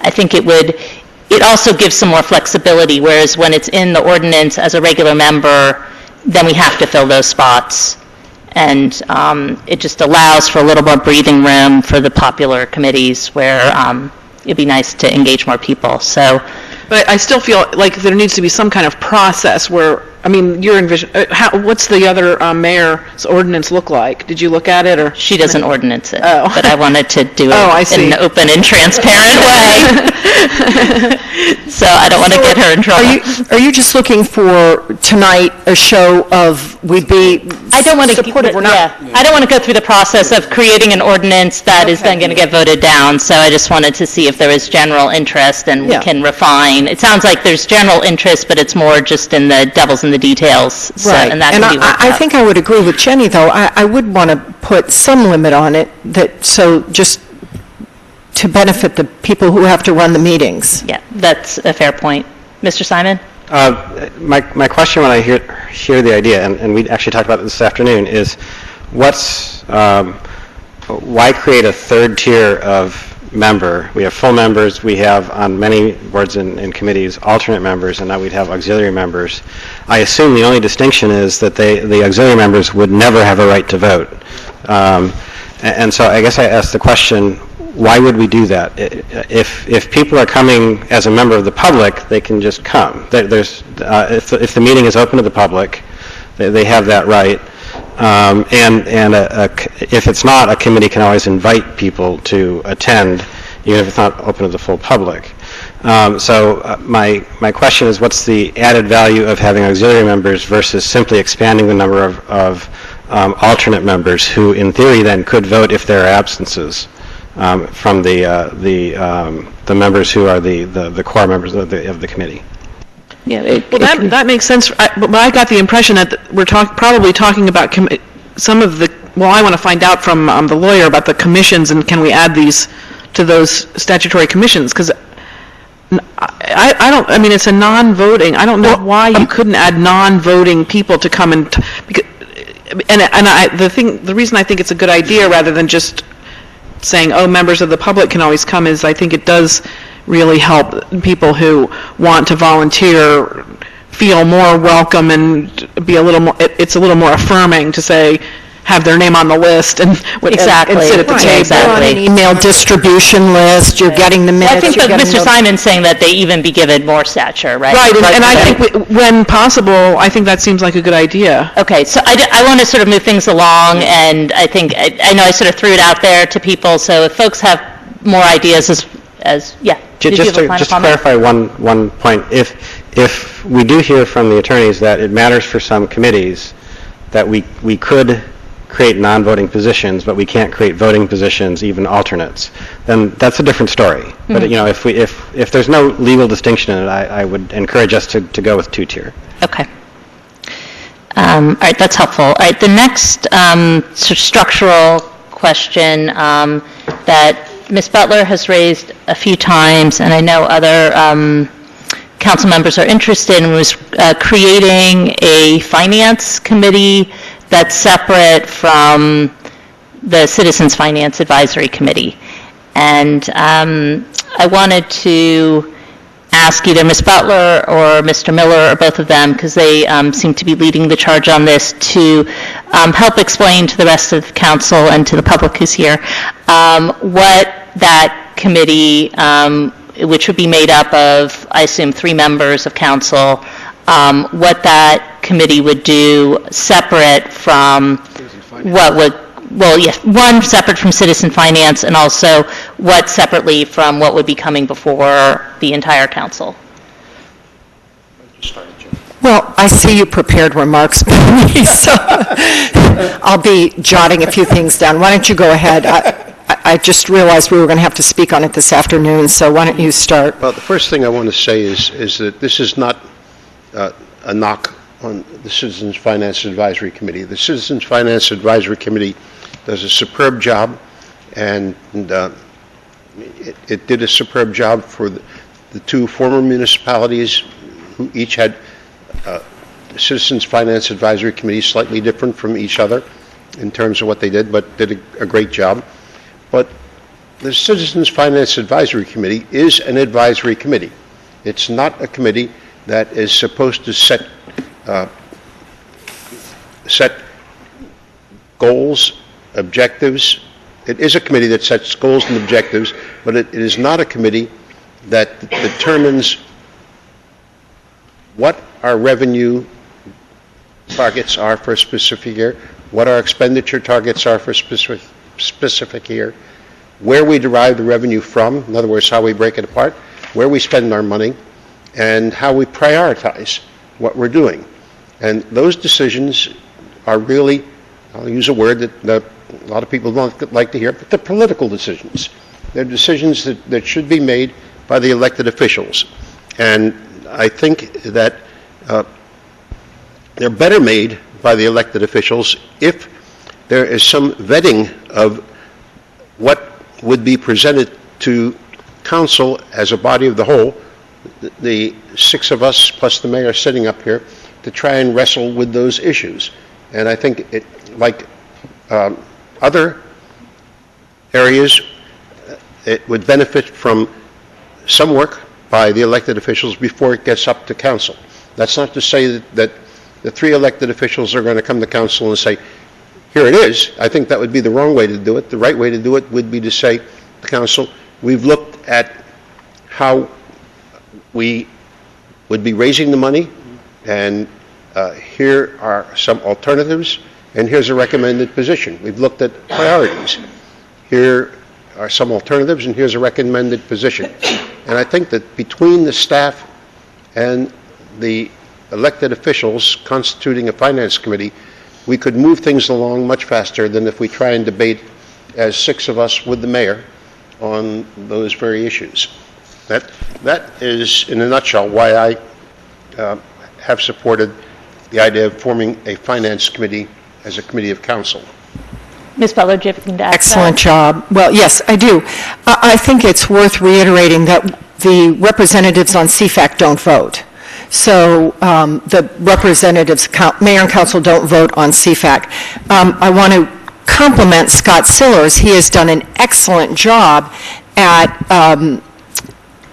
I think it also gives some more flexibility, whereas when it's in the ordinance as a regular member, then we have to fill those spots. And it just allows for a little more breathing room for the popular committees where it'd be nice to engage more people. So, but I still feel like there needs to be some kind of process where, I mean, you're envisioning, what's the other mayor's ordinance look like? Did you look at it, or? She doesn't ordinance it, Oh. but I wanted to do it I in an open and transparent way. So I don't want to get her in trouble. Are you just looking for tonight a show of we'd be I don't want to supportive? We're not. I don't want to go through the process of creating an ordinance that is then going to get voted down. So I just wanted to see if there was general interest, and we can refine. It sounds like there's general interest, but it's more just in the devil's in the details. So, Right. and that can be worked I out. think I would agree with Jenny, though. I would want to put some limit on it, so just to benefit the people who have to run the meetings. Yeah, that's a fair point. Mr. Simon? My question when I hear the idea, and we actually talked about this afternoon, is why create a third tier of member? We have full members, we have on many boards and committees alternate members, and now we'd have auxiliary members. I assume the only distinction is that the auxiliary members would never have a right to vote. And so I guess I ask the question, why would we do that? If people are coming as a member of the public, they can just come. If the meeting is open to the public, they have that right. If it's not, a committee can always invite people to attend, even if it's not open to the full public. My question is, what's the added value of having auxiliary members versus simply expanding the number of alternate members who, in theory, then could vote if there are absences from the members who are the core members of the committee? Yeah, that makes sense. But I got the impression that we're probably talking about some of the. Well, I want to find out from the lawyer about the commissions, and can we add these to those statutory commissions? Because I don't. I mean, it's a non-voting. I don't know why you couldn't add non-voting people to come and. The reason I think it's a good idea rather than just saying, oh, members of the public can always come, is I think it does really help people who want to volunteer feel more welcome and be a little more, it's a little more affirming to say, have their name on the list and Exactly. and sit at the Right, table. exactly. An email distribution list, you're getting the minutes. I think you're that getting Mr. the- Simon's saying that they even be given more stature, right? Right, and I think when possible, I think that seems like a good idea. Okay, so I want to sort of move things along, and I think, I know I sort of threw it out there to people, so if folks have more ideas yeah. Did you have a final Just to comment? clarify one point, if we do hear from the attorneys that it matters for some committees that we could create non-voting positions, but we can't create voting positions, even alternates, then that's a different story. Mm-hmm. But if there's no legal distinction in it, I would encourage us to go with two-tier. Okay. All right, that's helpful. All right, the next sort of structural question that Ms. Butler has raised a few times, and I know other council members are interested in, was creating a finance committee that's separate from the Citizens Finance Advisory Committee. And I wanted to ask either Ms. Butler or Mr. Miller or both of them, because they seem to be leading the charge on this, to help explain to the rest of the council and to the public who's here what that committee, which would be made up of, I assume, 3 members of council, what that committee would do separate from what would, well, yes, one separate from citizen finance, and also what separately from what would be coming before the entire council? Well, I see you prepared remarks, Bernie, so I'll be jotting a few things down. Why don't you go ahead? I just realized we were going to have to speak on it this afternoon, so why don't you start? Well, the first thing I want to say is that this is not a knock on the Citizens Finance Advisory Committee. The Citizens Finance Advisory Committee does a superb job, and it did a superb job for the two former municipalities who each had Citizens Finance Advisory Committee slightly different from each other in terms of what they did, but did a great job. But the Citizens Finance Advisory Committee is an advisory committee. It's not a committee that is supposed to set goals, objectives. It is a committee that sets goals and objectives, but it is not a committee that determines what our revenue targets are for a specific year, what our expenditure targets are for a specific year, where we derive the revenue from, in other words, how we break it apart, where we spend our money, and how we prioritize what we're doing. And those decisions are really, I'll use a word that a lot of people don't like to hear, but they're political decisions. They're decisions that should be made by the elected officials. And I think that they're better made by the elected officials if there is some vetting of what would be presented to council as a body of the whole, the six of us plus the mayor sitting up here, to try and wrestle with those issues. And I think it, like other areas, it would benefit from some work by the elected officials before it gets up to council. That's not to say that the three elected officials are going to come to council and say, here it is. I think that would be the wrong way to do it. The right way to do it would be to say to council, we've looked at how we would be raising the money, and here are some alternatives, and here's a recommended position. We've looked at priorities. Here are some alternatives, and here's a recommended position. And I think that between the staff and the elected officials constituting a finance committee, we could move things along much faster than if we try and debate as six of us with the mayor on those very issues. That is, in a nutshell, why I have supported the idea of forming a finance committee as a committee of council. Ms. Butler, do you have anything to add? Excellent job. Well, yes, I do. I think it's worth reiterating that the representatives on CFAC don't vote. So the representatives, mayor and council, don't vote on CFAC. I want to compliment Scott Sillers. He has done an excellent job at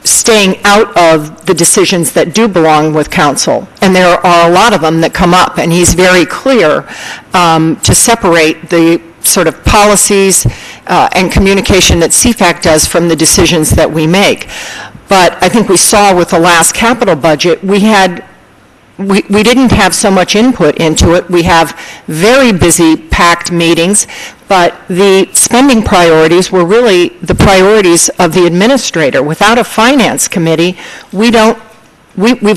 staying out of the decisions that do belong with council. And there are a lot of them that come up, and he's very clear to separate the sort of policies and communication that CFAC does from the decisions that we make. But I think we saw with the last capital budget, we didn't have so much input into it. We have very busy, packed meetings, but the spending priorities were really the priorities of the administrator. Without a finance committee, we've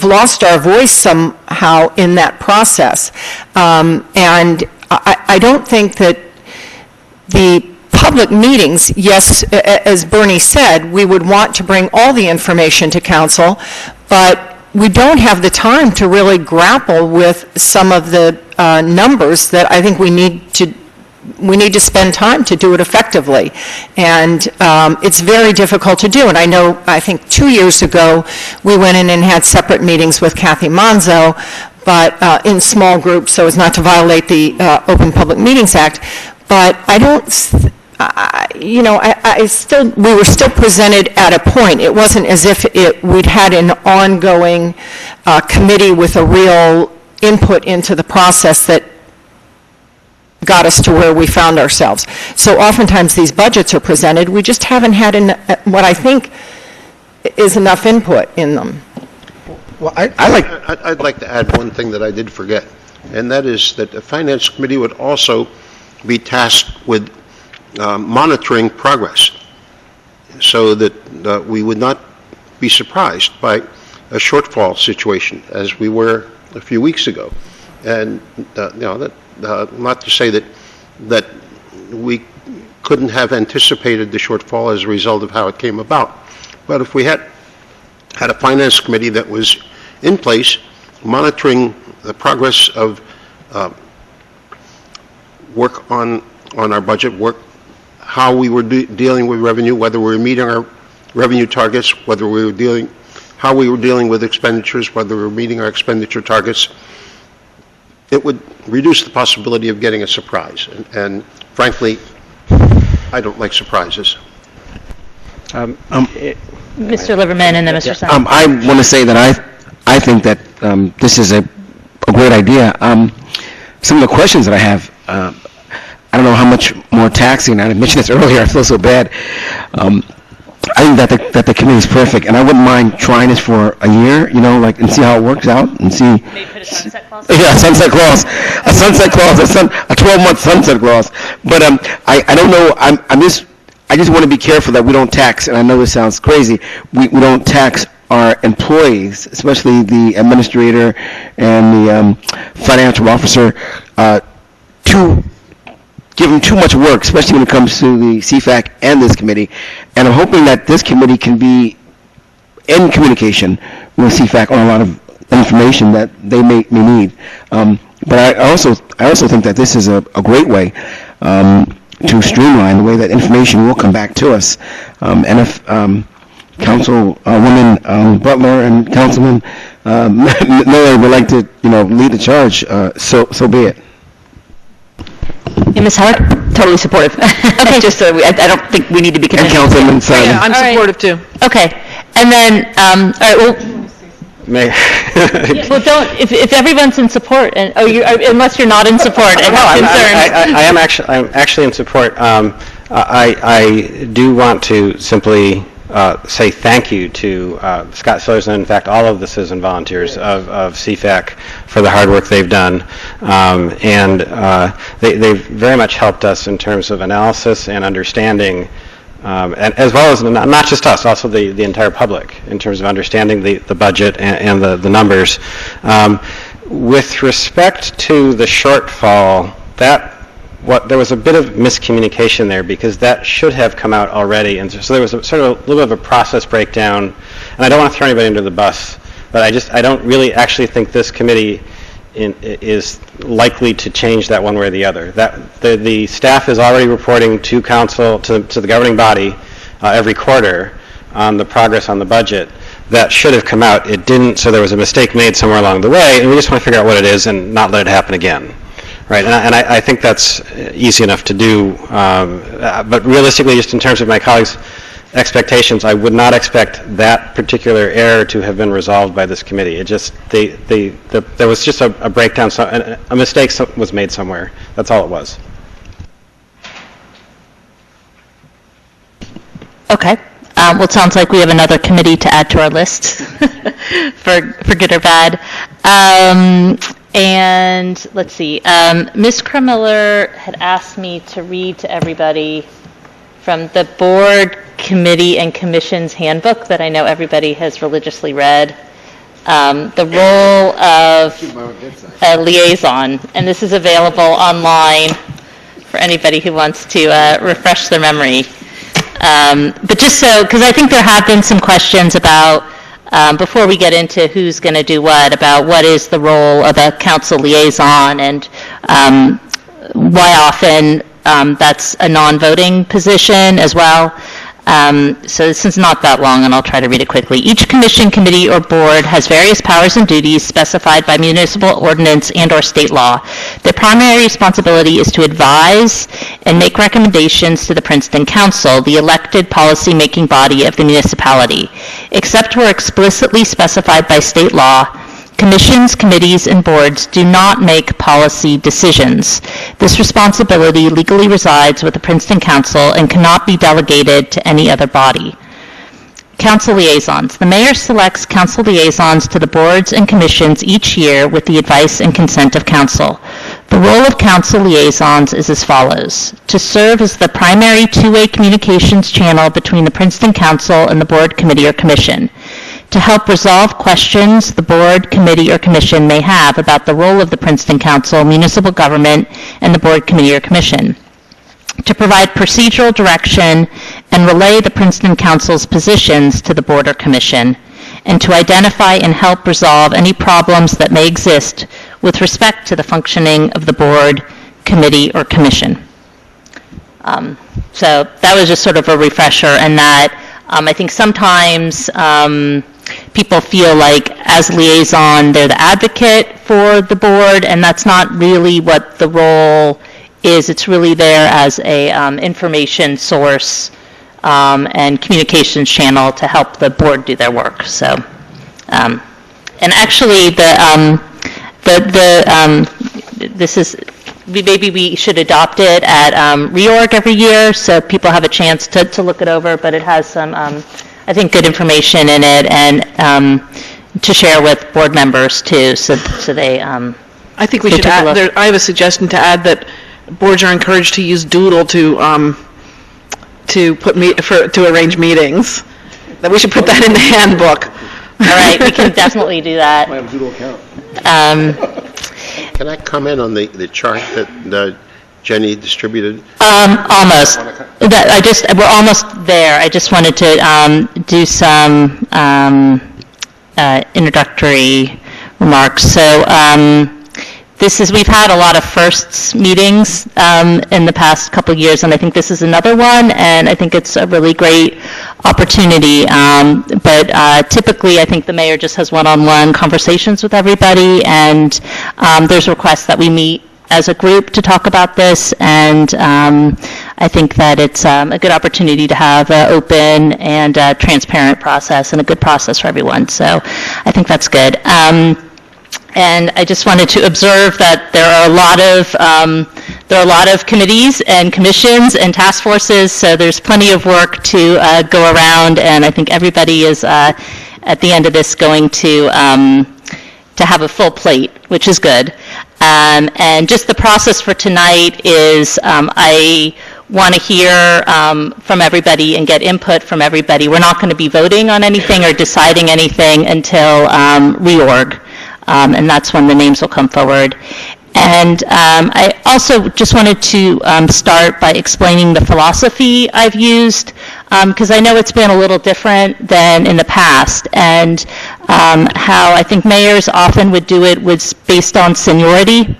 lost our voice somehow in that process. And I don't think that the public meetings, yes, as Bernie said, we would want to bring all the information to council, but we don't have the time to really grapple with some of the numbers that I think we need to spend time to do it effectively. And it's very difficult to do. And I think 2 years ago, we went in and had separate meetings with Kathy Monzo, but in small groups so as not to violate the Open Public Meetings Act. But I don't, we were still presented at a point. It wasn't as if we'd had an ongoing committee with a real input into the process that got us to where we found ourselves. So oftentimes these budgets are presented, we just haven't had what I think is enough input in them. Well, I'd like to add one thing that I did forget, and that is that the Finance Committee would also be tasked with monitoring progress. so that we would not be surprised by a shortfall situation as we were a few weeks ago. And not to say that we couldn't have anticipated the shortfall as a result of how it came about, but if we had a finance committee that was in place monitoring the progress of work on our budget, how we were dealing with revenue, whether we were meeting our revenue targets, how we were dealing with expenditures, whether we were meeting our expenditure targets, it would reduce the possibility of getting a surprise. And frankly, I don't like surprises. Mr. Liverman and then Mr. Simon. I want to say that I think that this is a great idea. Some of the questions that I have, I don't know how much more taxing, I mentioned this earlier, I feel so bad. I think that the committee is perfect, and I wouldn't mind trying this for a year, and see how it works out, and see. Maybe put a sunset clause? Yeah, a sunset clause, a 12-month sunset clause. But I don't know, I just want to be careful that we don't tax, and I know this sounds crazy, we don't tax our employees, especially the administrator and the financial officer, to give them too much work, especially when it comes to the CFAC and this committee. And I'm hoping that this committee can be in communication with CFAC on a lot of information that they may need. But I also think that this is a great way to streamline the way that information will come back to us. And if Councilwoman Butler and Councilman Miller would like to, lead the charge, so be it. Yeah, Ms. Howard? Totally supportive. Okay. Just so I don't think we need to be And conditional. Councilman Simon. Yeah, I'm supportive too. Okay, and then, all right, well, well, don't, if everyone's in support, and, unless you're not in support and have concerns. I'm actually in support. I do want to simply say thank you to Scott Sillers and, in fact, all of the citizen volunteers of CFAC for the hard work they've done. And they've very much helped us in terms of analysis and understanding, and as well as not just us, also the entire public in terms of understanding the budget and the numbers. With respect to the shortfall, there was a bit of miscommunication there because that should have come out already, and so there was sort of a little bit of a process breakdown. And I don't want to throw anybody under the bus, but I don't really actually think this committee is likely to change that one way or the other. The staff is already reporting to council, to the governing body every quarter on the progress on the budget. That should have come out. It didn't, so there was a mistake made somewhere along the way, and we just want to figure out what it is and not let it happen again. Right, and I think that's easy enough to do, but realistically, just in terms of my colleagues' expectations, I would not expect that particular error to have been resolved by this committee. It just, there was just a breakdown, a mistake was made somewhere. That's all it was. Okay. Well, it sounds like we have another committee to add to our list for good or bad. And let's see, Ms. Kremiller had asked me to read to everybody from the board, committee, and commission's handbook that I know everybody has religiously read, the role of a liaison. And this is available online for anybody who wants to refresh their memory. But just so, because I think there have been some questions about, before we get into who's going to do what, what is the role of a council liaison and why often that's a non-voting position as well. So this is not that long, and I'll try to read it quickly. Each commission, committee, or board has various powers and duties specified by municipal ordinance and or state law. Their primary responsibility is to advise and make recommendations to the Princeton Council, the elected policy-making body of the municipality. Except where explicitly specified by state law, commissions, committees, and boards do not make policy decisions. This responsibility legally resides with the Princeton Council and cannot be delegated to any other body. Council liaisons. The mayor selects council liaisons to the boards and commissions each year with the advice and consent of council. The role of council liaisons is as follows: to serve as the primary two-way communications channel between the Princeton Council and the board, committee, or commission, to help resolve questions the board, committee, or commission may have about the role of the Princeton Council, municipal government, and the board, committee, or commission, to provide procedural direction and relay the Princeton Council's positions to the board or commission, and to identify and help resolve any problems that may exist with respect to the functioning of the board, committee, or commission. So that was just sort of a refresher, and that I think sometimes people feel like as liaison they're the advocate for the board, and that's not really what the role is. It's really there as a information source and communications channel to help the board do their work. So, and actually, this is, maybe we should adopt it at reorg every year so people have a chance to look it over. But it has some, I think, good information in it, and to share with board members too, so they. I think we should add. I have a suggestion to add that boards are encouraged to use Doodle to arrange meetings. That we should put that in the handbook. All right, we can definitely do that. I have a Doodle account. Can I comment on the chart that Jenny distributed? Almost. We're almost there. I just wanted to do some introductory remarks. So we've had a lot of firsts meetings in the past couple of years, and I think this is another one, and I think it's a really great opportunity. But typically, I think the mayor just has one-on-one conversations with everybody, and there's requests that we meet as a group to talk about this, and I think that it's a good opportunity to have an open and transparent process, and a good process for everyone. So I think that's good. And I just wanted to observe that there are a lot of committees and commissions and task forces, so there's plenty of work to go around, and I think everybody is at the end of this going to have a full plate, which is good. And just the process for tonight is I want to hear from everybody and get input from everybody. We're not going to be voting on anything or deciding anything until reorg. And that's when the names will come forward. And I also just wanted to start by explaining the philosophy I've used, because I know it's been a little different than in the past, and how I think mayors often would do it was based on seniority,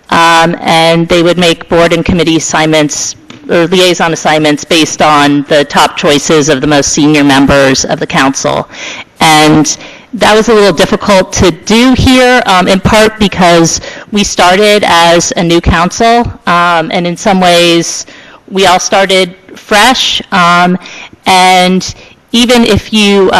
and they would make board and committee assignments or liaison assignments based on the top choices of the most senior members of the council. And that was a little difficult to do here, in part because we started as a new council, and in some ways we all started fresh. And even if you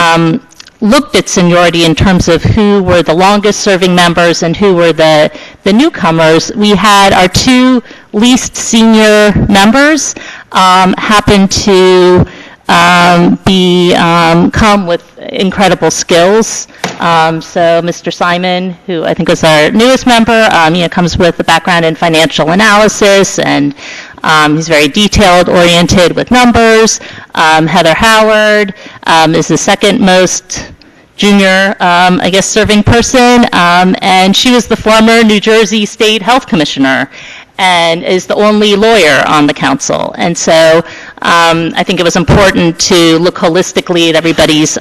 looked at seniority in terms of who were the longest serving members and who were the newcomers, we had our two least senior members happen to come with incredible skills. So Mr. Simon, who I think was our newest member, comes with a background in financial analysis, and he's very detailed oriented with numbers. Heather Howard is the second most junior, serving person, and she was the former New Jersey State Health Commissioner and is the only lawyer on the council. And so I think it was important to look holistically at everybody's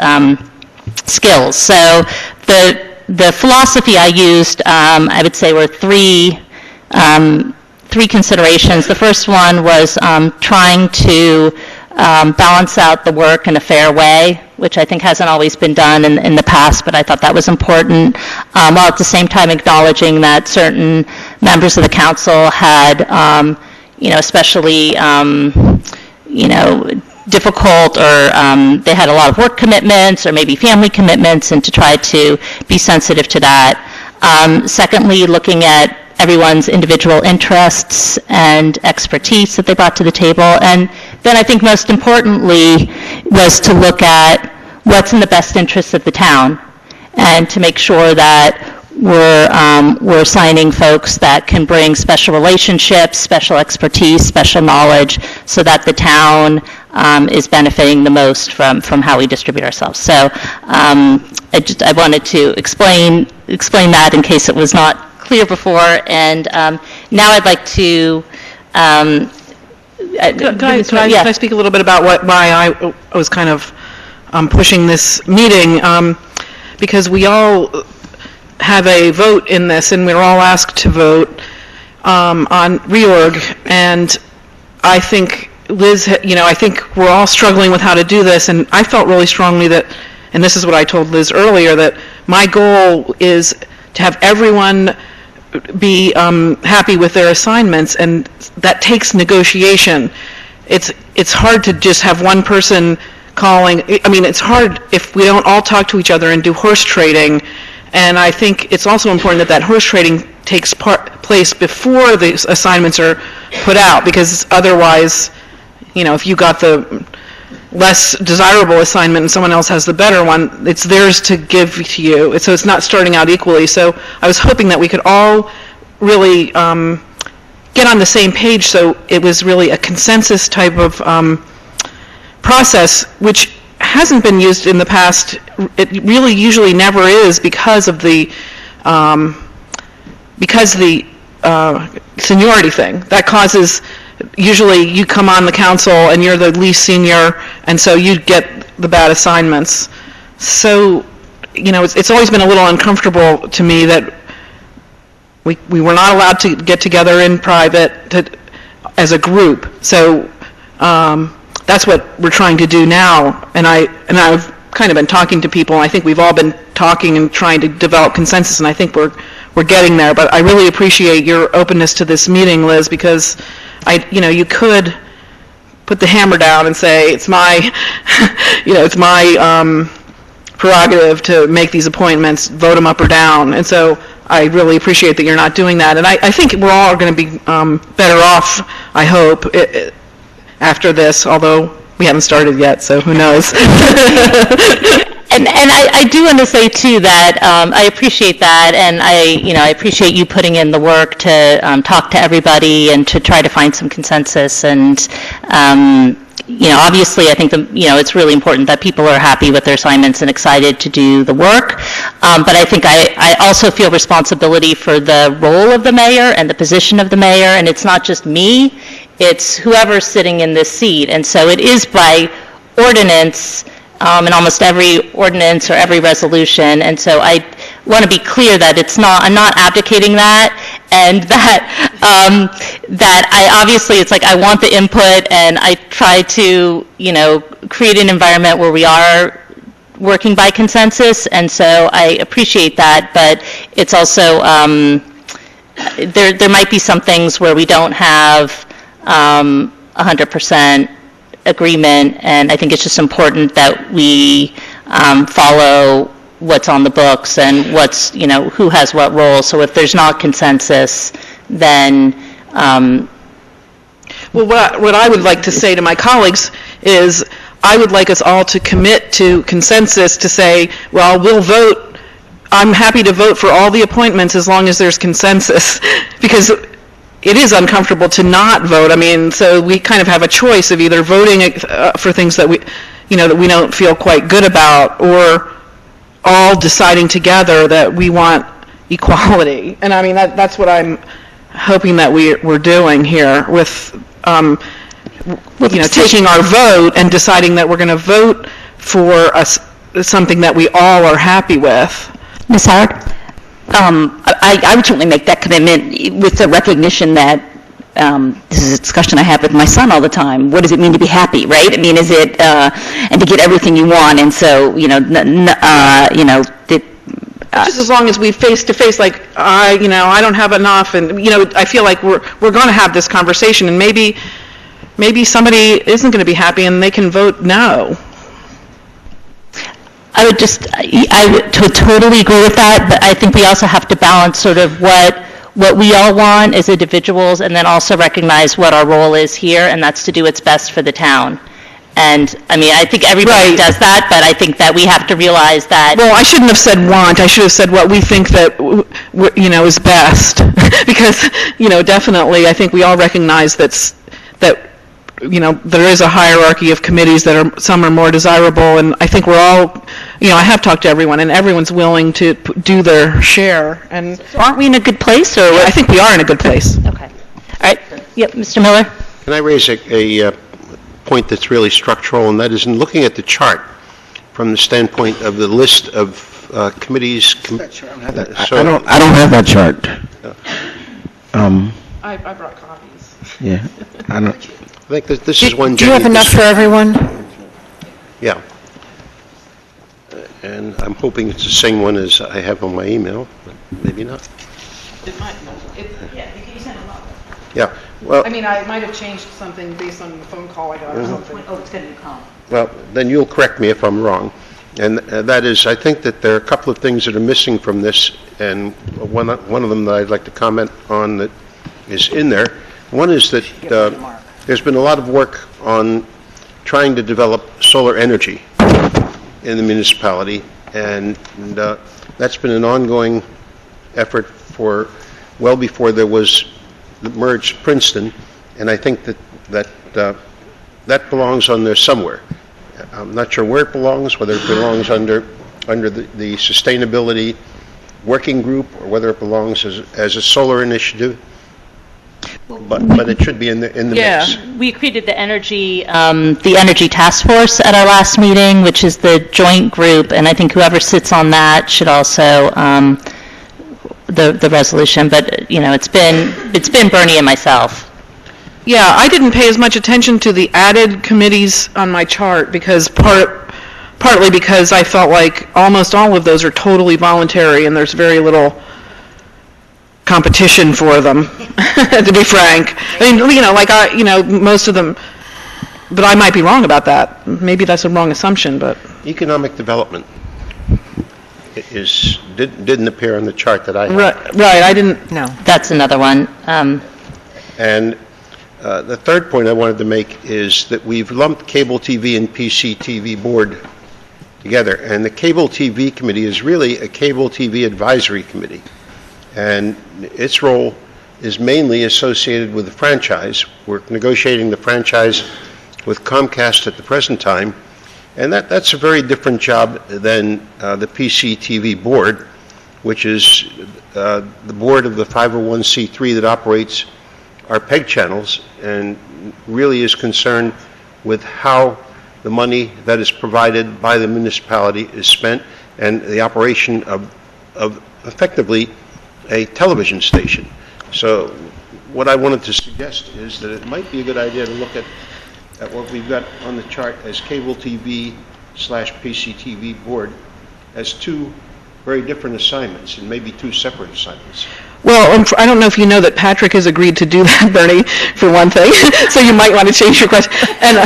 skills. So the philosophy I used, I would say, were three considerations. The first one was trying to balance out the work in a fair way, which I think hasn't always been done in the past, but I thought that was important, while at the same time acknowledging that certain members of the council had, especially, difficult, or they had a lot of work commitments or maybe family commitments, and to try to be sensitive to that. Secondly, looking at everyone's individual interests and expertise that they brought to the table. And then I think most importantly was to look at what's in the best interest of the town, and to make sure that we're assigning folks that can bring special relationships, special expertise, special knowledge, so that the town is benefiting the most from how we distribute ourselves. So I wanted to explain that in case it was not clear before, and now I'd like to. Can I speak a little bit about why I was kind of pushing this meeting? Because we all have a vote in this, and we're all asked to vote on reorg, and I think Liz, I think we're all struggling with how to do this, and I felt really strongly that, and this is what I told Liz earlier, that my goal is to have everyone be happy with their assignments, and that takes negotiation. It's hard to just have one person calling. I mean, it's hard if we don't all talk to each other and do horse trading, and I think it's also important that horse trading takes place before the assignments are put out, because otherwise, if you got the less desirable assignment and someone else has the better one, it's theirs to give to you. So it's not starting out equally. So I was hoping that we could all really get on the same page, so it was really a consensus type of process, which hasn't been used in the past. It really usually never is, because of the seniority thing. That causes, usually you come on the council and you're the least senior, and so you get the bad assignments. So, it's always been a little uncomfortable to me that we were not allowed to get together in private as a group. So that's what we're trying to do now. And I've kind of been talking to people, and I think we've all been talking and trying to develop consensus, and I think we're getting there. But I really appreciate your openness to this meeting, Liz, because you could put the hammer down and say it's my, it's my prerogative to make these appointments, vote them up or down. And so I really appreciate that you're not doing that. And I think we're all going to be better off, I hope, after this, although we haven't started yet, so who knows. And I do want to say too that I appreciate that, and I appreciate you putting in the work to talk to everybody and to try to find some consensus. And obviously, I think it's really important that people are happy with their assignments and excited to do the work. But I think I also feel responsibility for the role of the mayor and the position of the mayor, and it's not just me; it's whoever's sitting in this seat. And so it is by ordinance. In almost every ordinance or every resolution, and so I want to be clear that I'm not abdicating that, and that I obviously, it's like I want the input, and I try to, create an environment where we are working by consensus, and so I appreciate that, but it's also, there might be some things where we don't have 100% agreement, and I think it's just important that we follow what's on the books and what's, who has what role. So if there's not consensus, then... Well, what I would like to say to my colleagues is I would like us all to commit to consensus to say, well, we'll vote. I'm happy to vote for all the appointments as long as there's consensus, because it is uncomfortable to not vote. I mean, so we kind of have a choice of either voting for things that we don't feel quite good about, or all deciding together that we want equality. And I mean, that's what I'm hoping that we're doing here with, taking our vote and deciding that we're going to vote for something that we all are happy with. Ms. Howard? I would certainly make that commitment with the recognition that this is a discussion I have with my son all the time. What does it mean to be happy, right? I mean, is it, and to get everything you want, and so, just as long as we face to face, like, I don't have enough, and, I feel like we're going to have this conversation, and maybe somebody isn't going to be happy and they can vote no. I would totally agree with that, but I think we also have to balance sort of what we all want as individuals, and then also recognize what our role is here, and that's to do what's best for the town. And, I mean, I think everybody Right. does that, but I think that we have to realize that. Well, I shouldn't have said want, I should have said what we think that, is best. Because, definitely, I think we all recognize that, there is a hierarchy of committees that are, some are more desirable, and I think we're all, I have talked to everyone, and everyone's willing to do their share, and Aren't we in a good place, or I think we are in a good place. Okay. All right. Yep, Mr. Miller? Can I raise a point that's really structural, and that is in looking at the chart from the standpoint of the list of committees. I don't have that chart. I brought copies. Yeah, I don't. I think that this is one. Do you have enough for everyone? Yeah. And I'm hoping it's the same one as I have on my email, but maybe not. It might, yeah, you send them up. Yeah. Well, I mean, I might have changed something based on the phone call I got or something. Oh, it's going to be calm. well, then you'll correct me if I'm wrong. And that is, I think that there are a couple of things that are missing from this, and one of them that I'd like to comment on that is in there. One is that there's been a lot of work on trying to develop solar energy in the municipality, and that's been an ongoing effort for well before there was the merged Princeton, and I think that belongs on there somewhere. I'm not sure where it belongs, whether it belongs under the sustainability working group, or whether it belongs as a solar initiative. But it should be in the mix. We created the energy task force at our last meeting, which is the joint group, and I think whoever sits on that should also the resolution. But it's been Bernie and myself. Yeah, I didn't pay as much attention to the added committees on my chart because partly because I felt like almost all of those are totally voluntary and there's very little competition for them, to be frank. I mean, most of them, but I might be wrong about that. Maybe that's a wrong assumption, but. Economic development didn't appear on the chart that I had. Right, I didn't. No. That's another one. And the third point I wanted to make is that we've lumped cable TV and PCTV board together, and the cable TV committee is really a cable TV advisory committee, and its role is mainly associated with the franchise. We're negotiating the franchise with Comcast at the present time, and that's a very different job than the PCTV board, which is the board of the 501c3 that operates our PEG channels and really is concerned with how the money that is provided by the municipality is spent and the operation of effectively a television station. So what I wanted to suggest is that it might be a good idea to look at what we've got on the chart as cable TV / PCTV board as two very different assignments and maybe two separate assignments. Well, I don't know if you know that Patrick has agreed to do that, Bernie, for one thing. So you might want to change your question. And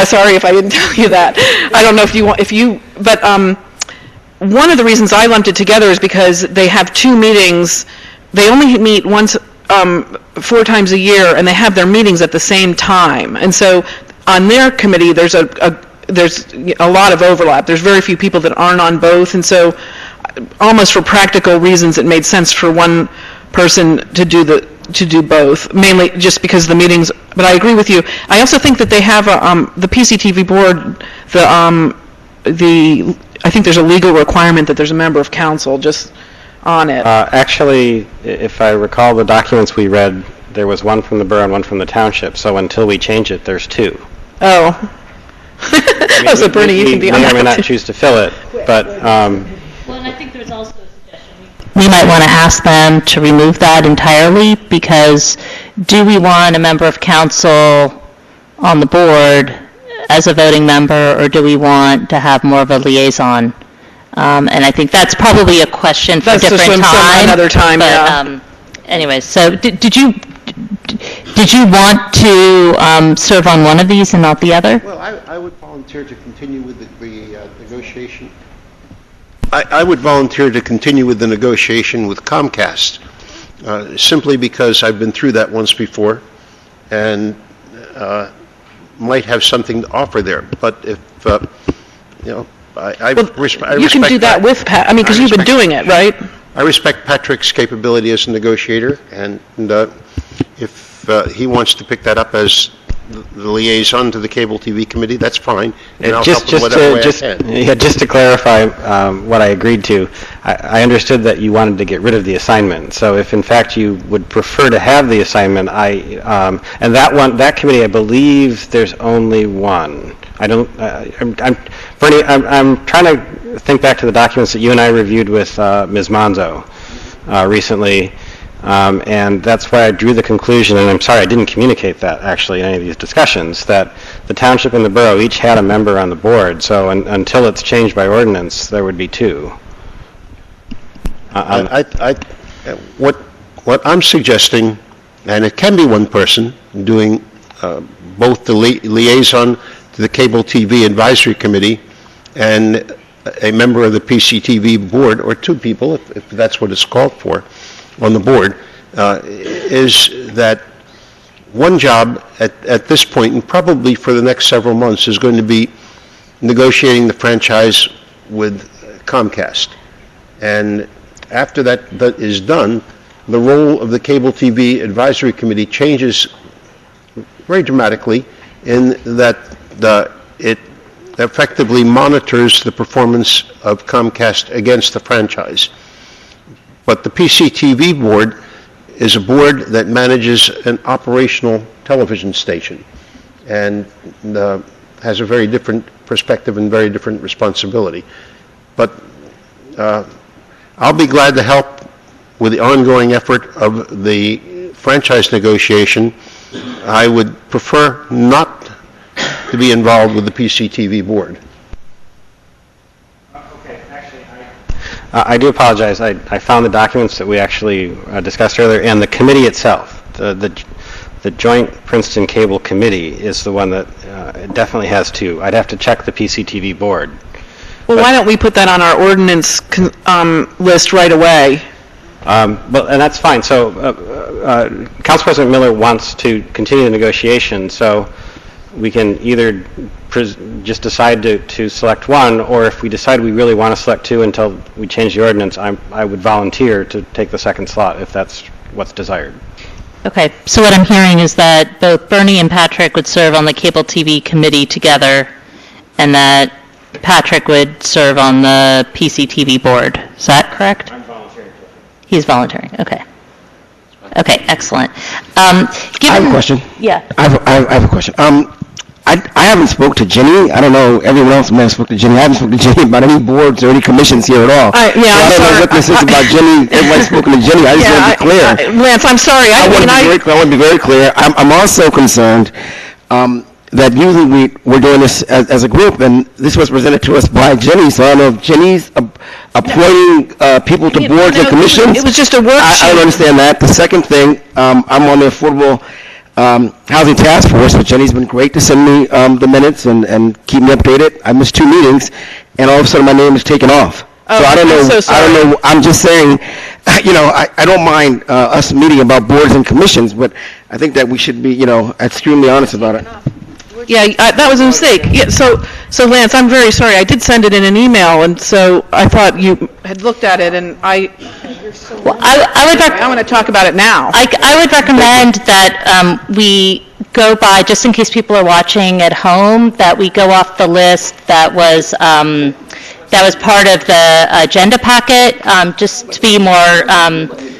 sorry if I didn't tell you that. I don't know but one of the reasons I lumped it together is because they have two meetings. They only meet once, 4 times a year, and they have their meetings at the same time. And so on their committee, there's a lot of overlap. There's very few people that aren't on both, and so almost for practical reasons, it made sense for one person to do both, mainly just because of the meetings. But I agree with you. I also think that they have the PCTV board. I think there's a legal requirement that there's a member of council just on it. Actually, if I recall the documents we read, there was one from the borough and one from the township. So until we change it, there's 2. Oh. So Bernie, you can be on that. We may or may not choose to fill it, but. Well, and I think there's also a suggestion. We might want to ask them to remove that entirely, because do we want a member of council on the board as a voting member, or do we want to have more of a liaison? And I think that's probably a question for a different time. Another time, but, yeah. Anyway, so did you want to serve on one of these and not the other? Well, I would volunteer to continue with the negotiation. I would volunteer to continue with the negotiation with Comcast, simply because I've been through that once before, and might have something to offer there. But if, I respect... You can do that with Pat, because you've been doing it, right? I respect Patrick's capability as a negotiator, and if he wants to pick that up as the liaison to the Cable TV Committee, that's fine, and I'll help him whatever way I can. Yeah, just to clarify what I agreed to, I understood that you wanted to get rid of the assignment. So if in fact you would prefer to have the assignment, and that committee, I believe there's only one. Bernie, I'm trying to think back to the documents that you and I reviewed with Ms. Monzo recently. And that's why I drew the conclusion, and I'm sorry I didn't communicate that actually in any of these discussions, that the township and the borough each had a member on the board, so until it's changed by ordinance, there would be two. What I'm suggesting, and it can be one person doing both the liaison to the Cable TV Advisory Committee and a member of the PCTV board, or two people, if that's what it's called for, on the board, is that one job at this point, and probably for the next several months, is going to be negotiating the franchise with Comcast. And after that is done, the role of the Cable TV Advisory Committee changes very dramatically in that it effectively monitors the performance of Comcast against the franchise. But the PCTV board is a board that manages an operational television station and has a very different perspective and very different responsibility. But I'll be glad to help with the ongoing effort of the franchise negotiation. I would prefer not to be involved with the PCTV board. I do apologize. I found the documents that we actually discussed earlier, and the committee itself, the Joint Princeton Cable Committee, is the one that definitely has two. I'd have to check the PCTV board. Well, why don't we put that on our ordinance list right away? And that's fine. So Council President Miller wants to continue the negotiation, so we can either just decide to select one, or if we decide we really want to select two until we change the ordinance, I would volunteer to take the second slot if that's what's desired. Okay, so what I'm hearing is that both Bernie and Patrick would serve on the Cable TV Committee together, and that Patrick would serve on the PCTV board. Is that correct? I'm volunteering. He's volunteering, okay. Okay, excellent. I have a question. Yeah. I have a question. I haven't spoke to Jenny. I don't know, everyone else may have spoke to Jenny. I haven't spoken to Jenny about any boards or any commissions here at all. I don't know what this is about Jenny. Everybody's spoken to Jenny. I just want to be clear. Lance, I'm sorry. I want to be very clear. I'm also concerned that usually we're doing this as a group, and this was presented to us by Jenny, so I don't know if Jenny's appointing people to boards and commissions. It was just a worksheet. I don't understand that. The second thing, I'm on the Affordable Housing Task Force, but Jenny's been great to send me the minutes and keep me updated. I missed 2 meetings, and all of a sudden my name is taken off. Oh, so I don't know. I'm so sorry. I don't know. I'm just saying, I don't mind us meeting about boards and commissions, but I think that we should be, extremely honest about it. Yeah, that was a mistake. Yeah, so Lance, I'm very sorry. I did send it in an email, and so I thought you had looked at it, and I want to talk about it now. I would recommend that we go by, just in case people are watching at home, that we go off the list that was part of the agenda packet, just to be more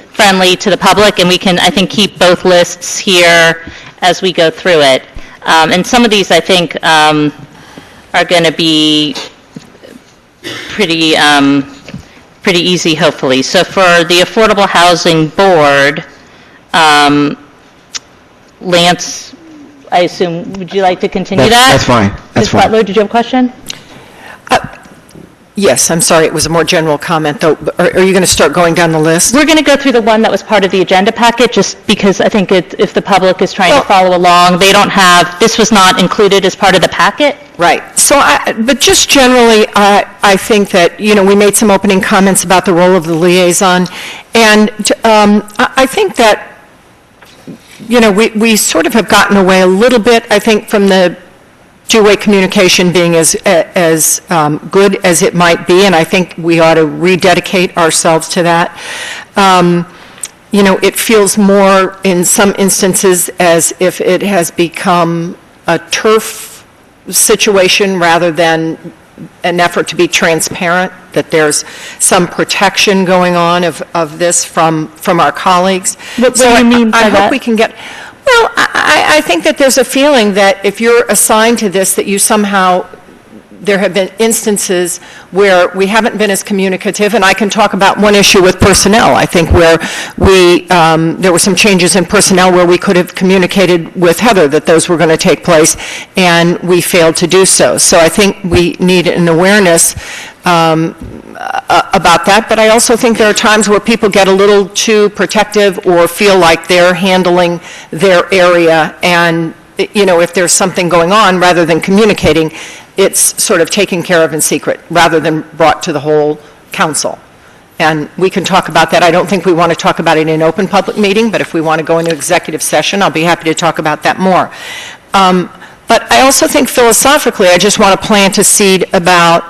friendly to the public, and we can, I think, keep both lists here as we go through it. And some of these, I think, are going to be pretty easy, hopefully. So for the Affordable Housing Board, Lance, I assume, would you like to continue that? That's fine. That's Ms. fine. Butler, did you have a question? Yes, I'm sorry, it was a more general comment, though. Are you going to start going down the list? We're going to go through the one that was part of the agenda packet, just because I think if the public is trying to follow along, they don't have, this was not included as part of the packet. Right. So, but just generally, I think that, we made some opening comments about the role of the liaison, and I think that, we sort of have gotten away a little bit, I think, from the two-way communication being as good as it might be, and I think we ought to rededicate ourselves to that. It feels more in some instances as if it has become a turf situation rather than an effort to be transparent, that there's some protection going on of this from our colleagues. What do you mean by I that? hope we can get... Well, I think that there's a feeling that if you're assigned to this, that you somehow... There have been instances where we haven't been as communicative, and I can talk about one issue with personnel, I think, where there were some changes in personnel where we could have communicated with Heather that those were going to take place, and we failed to do so. So I think we need an awareness about that, but I also think there are times where people get a little too protective or feel like they're handling their area, and if there's something going on, rather than communicating, it's sort of taken care of in secret, rather than brought to the whole council. And we can talk about that. I don't think we want to talk about it in an open public meeting, but if we want to go into executive session, I'll be happy to talk about that more. But I also think philosophically, I just want to plant a seed about,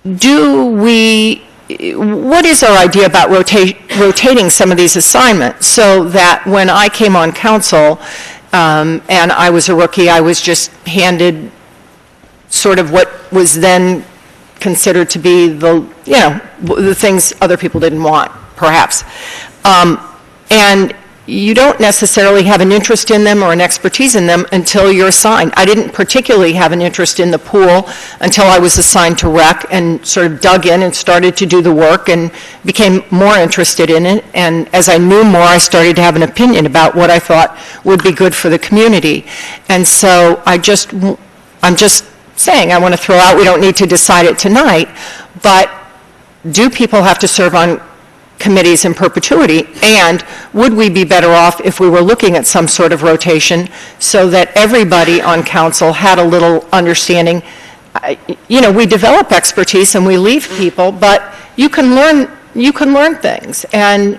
what is our idea about rotating some of these assignments, so that when I came on council, and I was a rookie, I was just handed sort of what was then considered to be the things other people didn't want, perhaps. And you don't necessarily have an interest in them or an expertise in them until you're assigned. I didn't particularly have an interest in the pool until I was assigned to rec and sort of dug in and started to do the work and became more interested in it. And as I knew more, I started to have an opinion about what I thought would be good for the community. And so I'm just saying, I want to throw out, we don't need to decide it tonight, but do people have to serve on committees in perpetuity, and would we be better off if we were looking at some sort of rotation so that everybody on council had a little understanding? We develop expertise and we leave people, but you can learn things. And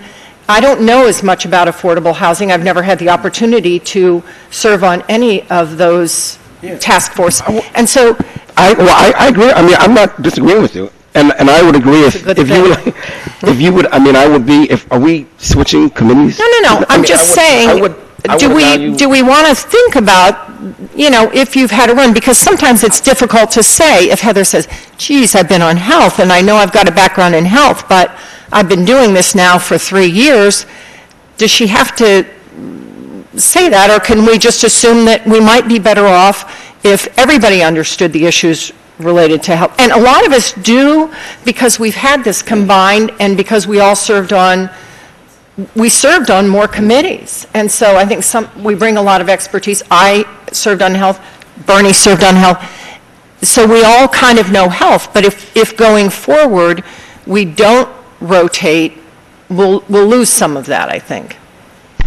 I don't know as much about affordable housing. I've never had the opportunity to serve on any of those task force. And so I agree. I mean, I'm not disagreeing with you. And I would agree if you would, I mean, I would be, are we switching committees? No. I'm just saying, do we want to think about, if you've had a run? Because sometimes it's difficult to say if Heather says, geez, I've been on health, and I know I've got a background in health, but I've been doing this now for 3 years. Does she have to say that, or can we just assume that we might be better off if everybody understood the issues related to health? And a lot of us do, because we've had this combined and because we all served on more committees. And so I think we bring a lot of expertise. I served on health, Bernie served on health. So we all kind of know health, but if going forward we don't rotate, we'll lose some of that, I think.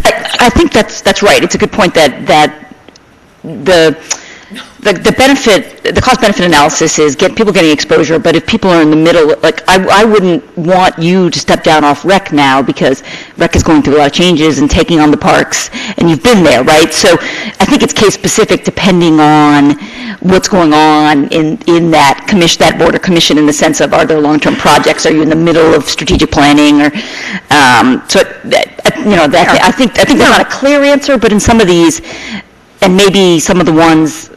I think that's right. It's a good point that the benefit, the cost-benefit analysis is people getting exposure, but if people are in the middle, like I wouldn't want you to step down off rec now because rec is going through a lot of changes and taking on the parks, and you've been there, right? So I think it's case-specific depending on what's going on in that board or commission, in the sense of, are there long-term projects? Are you in the middle of strategic planning? Or I think that's not a clear answer, but in some of these, and maybe some of the ones,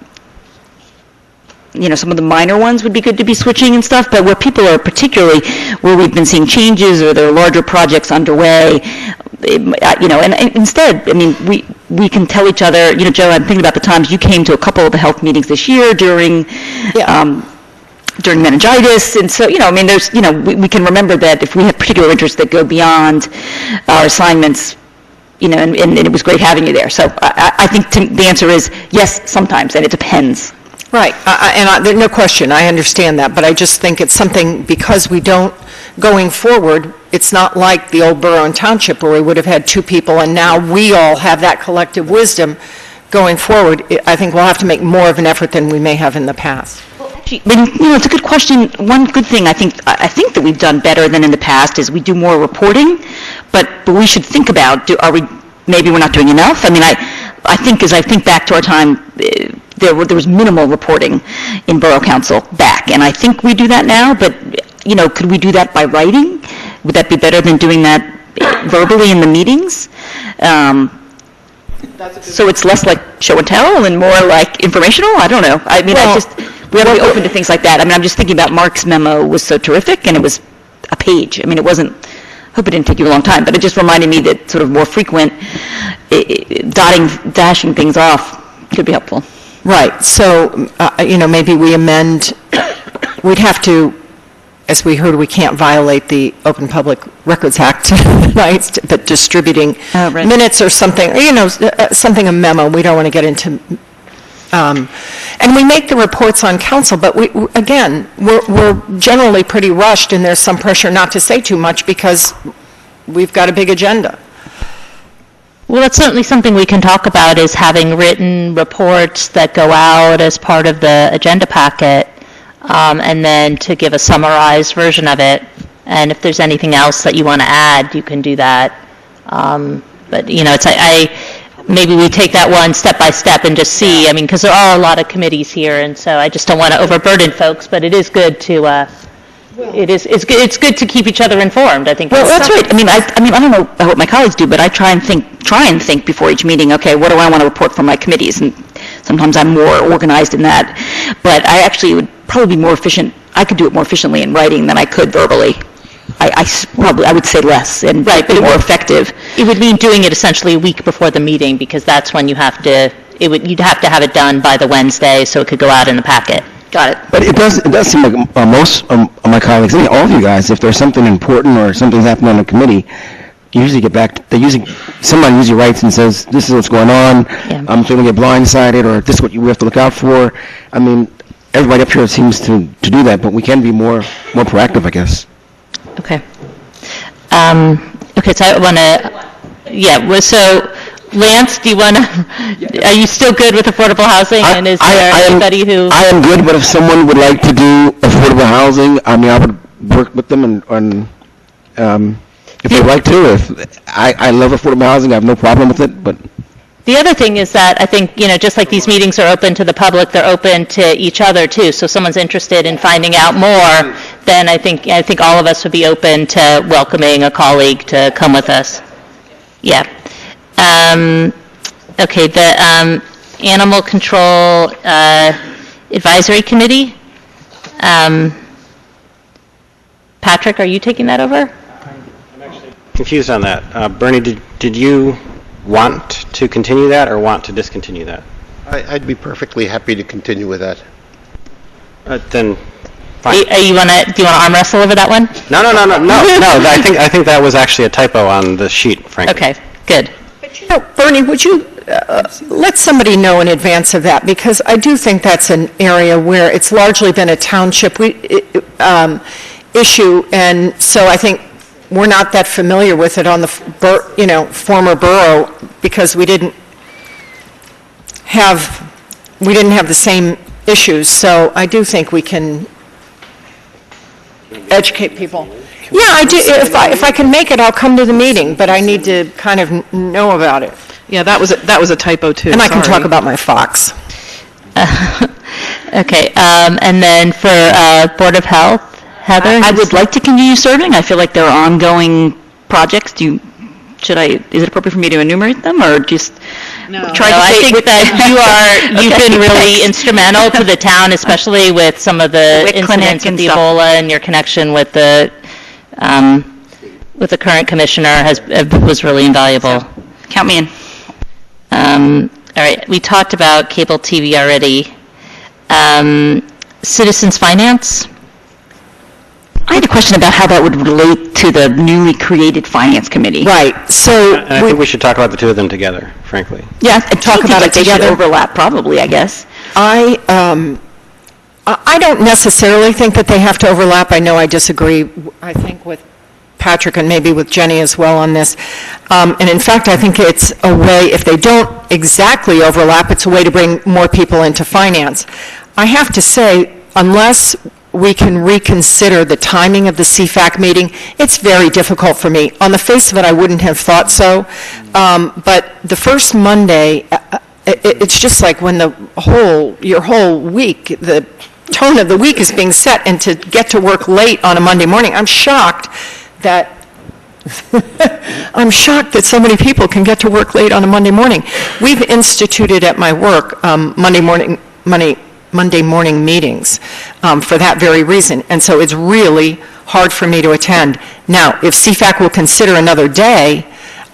some of the minor ones would be good to be switching and stuff, but where people are particularly, where we've been seeing changes or there are larger projects underway, and instead, I mean, we can tell each other, Joe, I'm thinking about the times you came to a couple of the health meetings this year during meningitis, and so, I mean, there's, we can remember that if we have particular interests that go beyond our assignments, and it was great having you there. So I think the answer is yes, sometimes, and it depends. Right, there's no question, I understand that, but I just think it's something, because we don't, going forward, it's not like the old borough and township where we would have had 2 people, and now we all have that collective wisdom. Going forward, I think we'll have to make more of an effort than we may have in the past. Actually, it's a good question. One good thing I think that we've done better than in the past is we do more reporting, but we should think about, maybe we're not doing enough? I mean, I think as I think back to our time, there was minimal reporting in Borough Council back, and I think we do that now, but, could we do that by writing? Would that be better than doing that verbally in the meetings? So it's less like show and tell and more like informational? I don't know. I mean, we ought to be open to things like that. I mean, I'm just thinking about Mark's memo was so terrific, and it was a page. I mean, it wasn't, I hope it didn't take you a long time, but it just reminded me that sort of more frequent dashing things off could be helpful. Right, so, maybe we amend, we'd have to, as we heard, we can't violate the Open Public Records Act tonight, but distributing minutes or something, something, a memo, we don't want to get into, and we make the reports on council, but we're generally pretty rushed, and there's some pressure not to say too much because we've got a big agenda. Well, that's certainly something we can talk about, is having written reports that go out as part of the agenda packet, and then to give a summarized version of it. And if there's anything else that you want to add, you can do that. But, maybe we take that one step by step and just see, because there are a lot of committees here, and so I just don't want to overburden folks, but it is good to, it's good to keep each other informed, I think. Well, that's right. I don't know what my colleagues do, but I try and think before each meeting, okay, what do I want to report from my committees? And sometimes I'm more organized in that. But I actually would probably be more efficient. I could do it more efficiently in writing than I could verbally. I would say less and be more effective. It would mean doing it essentially a week before the meeting, because that's when you'd have to have it done by the Wednesday so it could go out in the packet. Got it. But it does seem like most of my colleagues, all of you guys, if there's something important or something's happening on the committee, you usually get back, somebody usually writes and says, this is what's going on, I'm feeling get blindsided, or this is what we have to look out for. Everybody up here seems to do that, but we can be more proactive, I guess. Okay. So I want to, so Lance, do you want to, are you still good with affordable housing? And is there anybody who? I am good, but if someone would like to do affordable housing, I would work with them and if they'd like to. I love affordable housing, I have no problem with it, but. The other thing is that I think, just like these meetings are open to the public, they're open to each other too. So if someone's interested in finding out more, then I think all of us would be open to welcoming a colleague to come with us. Yeah. Okay, the Animal Control Advisory Committee. Patrick, are you taking that over? I'm actually confused on that. Bernie, did you want to continue that or want to discontinue that? I'd be perfectly happy to continue with that. Then, fine. Do you want to arm wrestle over that one? No. I think that was actually a typo on the sheet, frankly. Okay, good. But Bernie, would you let somebody know in advance of that? Because I do think that's an area where it's largely been a township issue, and so I think we're not that familiar with it on the former borough, because we didn't have the same issues. So I do think we can educate people. Yeah, I do. If I can make it, I'll come to the meeting, but I need to kind of know about it. Yeah, that was a typo too. And I can talk about my fox. Okay, and then for Board of Health, Heather? I would like to continue serving. I feel like there are ongoing projects. Is it appropriate for me to enumerate them, or just try to I think that you've been really instrumental to the town, especially with some of the incidents with the Ebola, and your connection with the current commissioner was really invaluable. So, count me in. All right, we talked about cable TV already. Citizens Finance? I had a question about how that would relate to the newly created Finance Committee. Right. So and I think we should talk about the two of them together, frankly. Yeah, talk about it together. Overlap, probably, I guess. I don't necessarily think that they have to overlap. I know I disagree, I think, with Patrick and maybe with Jenny as well on this. And in fact, I think it's a way, if they don't exactly overlap, it's a way to bring more people into finance. I have to say, unless we can reconsider the timing of the CFAC meeting, it's very difficult for me. On the face of it, I wouldn't have thought so. But the first Monday, it's just like when your whole week, the tone of the week is being set, and to get to work late on a Monday morning, I'm shocked that so many people can get to work late on a Monday morning. We've instituted at my work Monday morning meetings for that very reason, and so it's really hard for me to attend. Now, if CFAC will consider another day,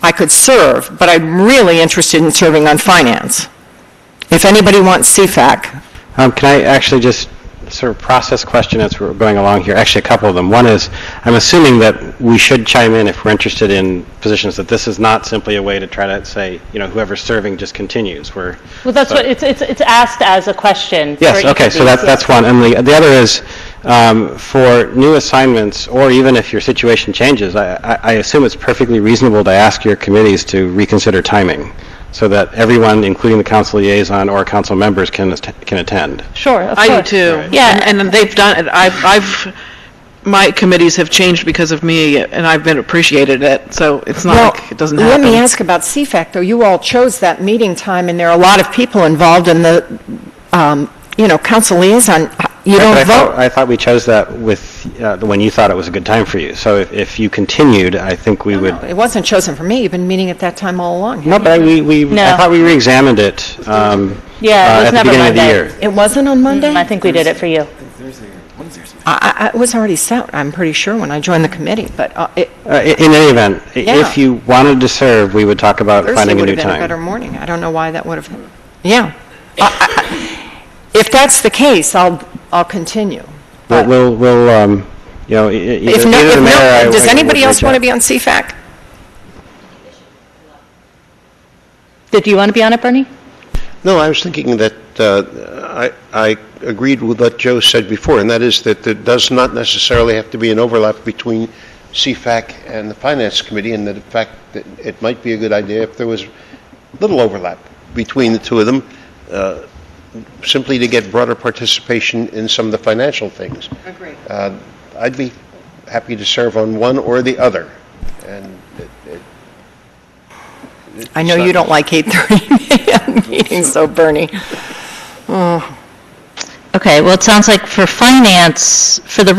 I could serve, but I'm really interested in serving on finance. If anybody wants CFAC. Can I actually just sort of process question as we're going along here? Actually, a couple of them. One is, I'm assuming that we should chime in if we're interested in positions, that this is not simply a way to try to say, whoever's serving just continues. Well, that's what it's asked as a question. Yes, okay, so that's one. And the other is, for new assignments, or even if your situation changes, I assume it's perfectly reasonable to ask your committees to reconsider timing, so that everyone, including the council liaison or council members, can attend. Sure, of course. I do too. Yeah. And they've done it. My committees have changed because of me, and I've been appreciated it, so it's not like it doesn't happen. Let me ask about CFAC, though. You all chose that meeting time, and there are a lot of people involved in the, council liaison. You don't vote. I thought we chose that with when you thought it was a good time for you. So if you continued, I think we would. No, it wasn't chosen for me. You've been meeting at that time all along. No, but I thought we re-examined it. It was at the never beginning Monday. of the year. It wasn't on Monday? I think we did it for you. I was already set, I'm pretty sure, when I joined the committee, but in any event, if you wanted to serve, we would talk about finding a new Thursday would have been a better time. morning. I don't know why that would have. Yeah. If that's the case, I'll continue. We'll either the mayor. Does anybody else want to be on CFAC? Did you want to be on it, Bernie? No, I was thinking that I agreed with what Joe said before, and that is that there does not necessarily have to be an overlap between CFAC and the Finance Committee, and that in fact that it might be a good idea if there was little overlap between the two of them, simply to get broader participation in some of the financial things. Agreed. I'd be happy to serve on one or the other. And I know you don't like 8:30 meetings, though, Bernie. Oh. Okay, well, it sounds like for finance, for the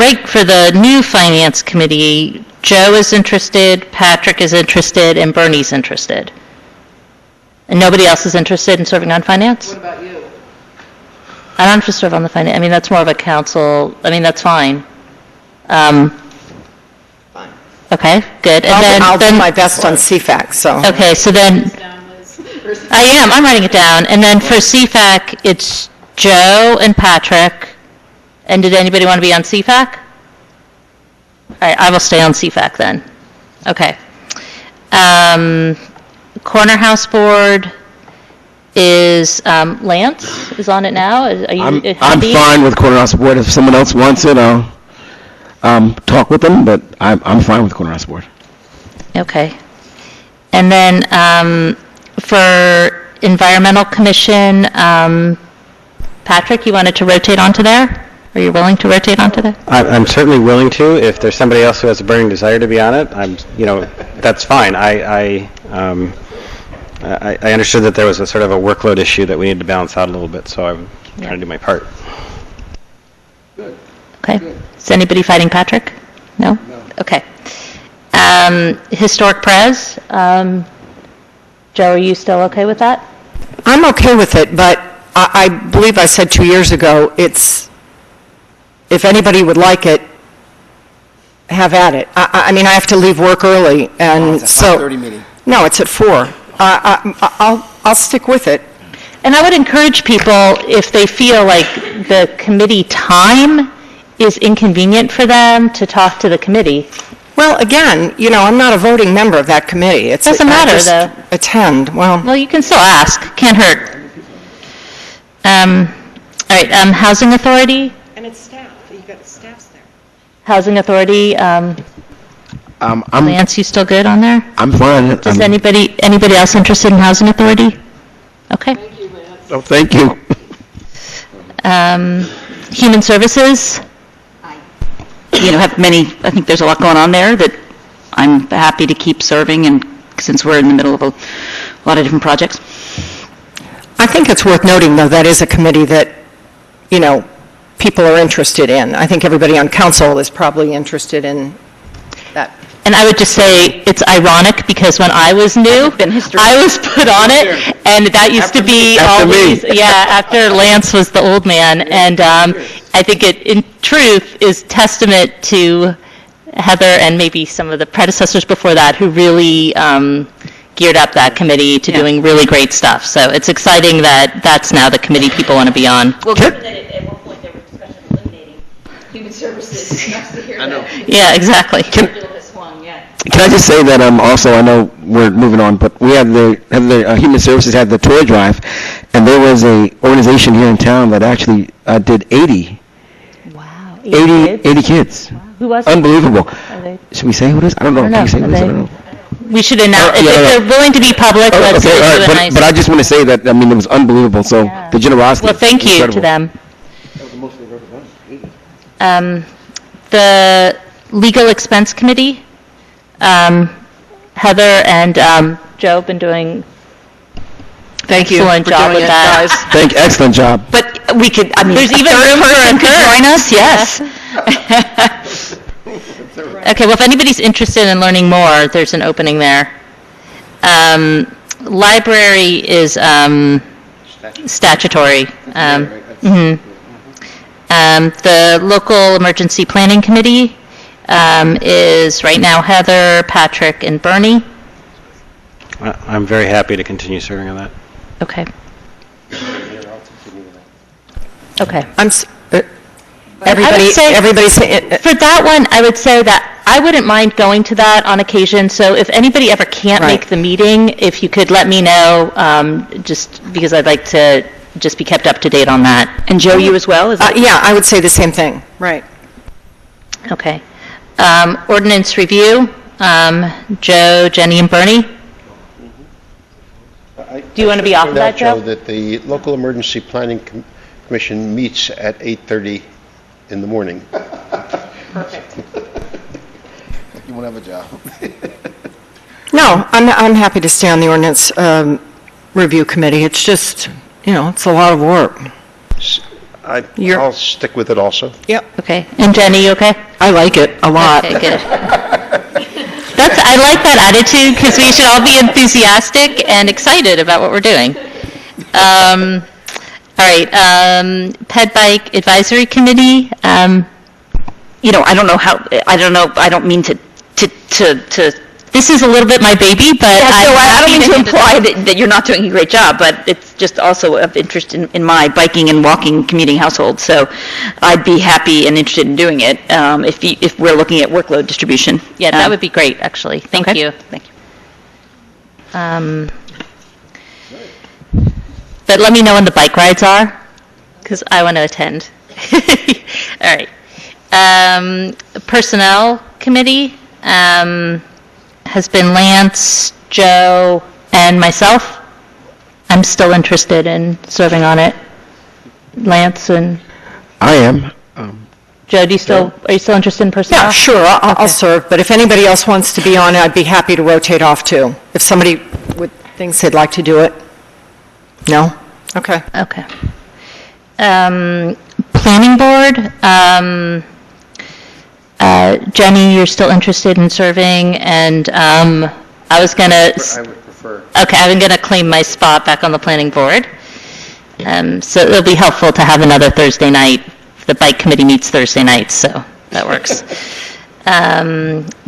new finance committee, Joe is interested, Patrick is interested, and Bernie's interested. And nobody else is interested in serving on finance? What about you? I don't have to serve on the finance. I mean, that's more of a council. I mean, that's fine. Fine. Okay, good. And I'll do my best on CFAC, so. Okay, so then, I'm writing it down. And then for CFAC, it's Joe and Patrick. And did anybody want to be on CFAC? All right, I will stay on CFAC then. Okay. Corner House Board is, Lance is on it now? Are you I'm happy? fine with Corner House Board. If someone else wants it, I'll talk with them, but I'm fine with Corner House Board. Okay. And then for Environmental Commission, Patrick, you wanted to rotate onto there? Are you willing to rotate onto there? I'm certainly willing to. If there's somebody else who has a burning desire to be on it, that's fine. I understood that there was a sort of a workload issue that we needed to balance out a little bit, so I'm trying to do my part. Good. Okay. Good. Is anybody fighting Patrick? No? No. Okay. Historic Pres, Joe, are you still okay with that? I'm okay with it, but I believe I said 2 years ago, if anybody would like it, have at it. I mean, I have to leave work early, and it's a 5:30 meeting. No, it's at 4. I'll stick with it. And I would encourage people, if they feel like the committee time is inconvenient for them, to talk to the committee. Well, again, I'm not a voting member of that committee. It doesn't matter, though. Attend. Well, you can still ask. Can't hurt. All right. Housing Authority. And it's staff. You've got staffs there. Housing Authority. Lance, you still good on there? I'm fine. Is anybody else interested in Housing Authority? Okay. Thank you, Lance. Oh, thank you. Human Services. I think there's a lot going on there that I'm happy to keep serving, and since we're in the middle of a lot of different projects. I think it's worth noting, though, that is a committee that, people are interested in. I think everybody on council is probably interested in that. And I would just say it's ironic because when I was new, I was put on it, and that used to be always, after Lance was the old man. And I think it, in truth, is testament to Heather and maybe some of the predecessors before that who really geared up that committee to doing really great stuff. So it's exciting that that's now the committee people want to be on. Well, given that at one point there was discussion of eliminating human services, it's nice to hear that. Yeah, exactly. Can I just say that also, I know we're moving on, but we had the Human Services had the toy drive, and there was a organization here in town that actually did 80 kids. Wow. Who was it? Unbelievable. Should we say who it is? I don't know. Can you say who it is? I don't know. We should announce, if they're willing to be public, let's do a nice... But I just want to say that, it was unbelievable, so the generosity. Well, thank you to them. The Legal Expense Committee, Heather and Joe have been doing excellent job with that. Excellent job. But we could, there's even room for a could join us, yes. Okay, well, if anybody's interested in learning more, there's an opening there. Library is statutory. The Local Emergency Planning Committee is right now Heather, Patrick, and Bernie. I'm very happy to continue serving on that. Okay. Okay. Everybody's for that one, I would say that I wouldn't mind going to that on occasion. So if anybody ever can't make the meeting, if you could let me know, just because I'd like to just be kept up to date on that. And Joe, you as well? Yeah, I would say the same thing. Right. Okay. Ordinance review, Joe, Jenny, and Bernie. Do you want to be off of that, Joe? That the Local Emergency Planning Commission meets at 8:30 in the morning. Perfect. You won't have a job. No, I'm happy to stay on the ordinance review committee. It's just, it's a lot of work. I'll stick with it also. Yep. Okay. And Jenny, you okay? I like it a lot. Okay, good. I like that attitude because we should all be enthusiastic and excited about what we're doing. All right. Ped Bike Advisory Committee. I don't know how. I don't mean to. This is a little bit my baby, but I don't mean to imply that you're not doing a great job, but it's just also of interest in my biking and walking commuting household. So I'd be happy and interested in doing it if we're looking at workload distribution. Yeah, that would be great, actually. Thank you. Thank you. But let me know when the bike rides are, because I want to attend. All right. Personnel Committee has been Lance, Joe, and myself. I'm still interested in serving on it. Lance and... I am. Joe, are you still interested in personnel? Yeah, sure, I'll serve, but if anybody else wants to be on it, I'd be happy to rotate off too. If somebody thinks they'd like to do it. No? Okay. Okay. Planning Board, Jenny, you're still interested in serving, and I was going to... I would prefer. Okay, I'm going to claim my spot back on the Planning Board. So it'll be helpful to have another Thursday night. The Bike Committee meets Thursday nights, so that works.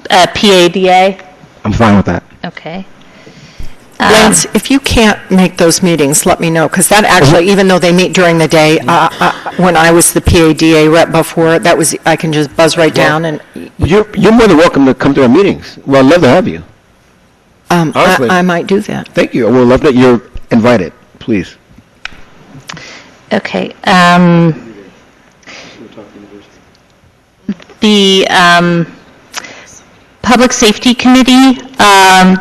PADA? I'm fine with that. Okay. Lance, if you can't make those meetings, let me know, because that actually, even though they meet during the day, when I was the PADA rep before, I can just buzz right down and... You're more than welcome to come to our meetings. Well, I'd love to have you. I might do that. Thank you. We'll love that you're invited, please. Okay. The Public Safety Committee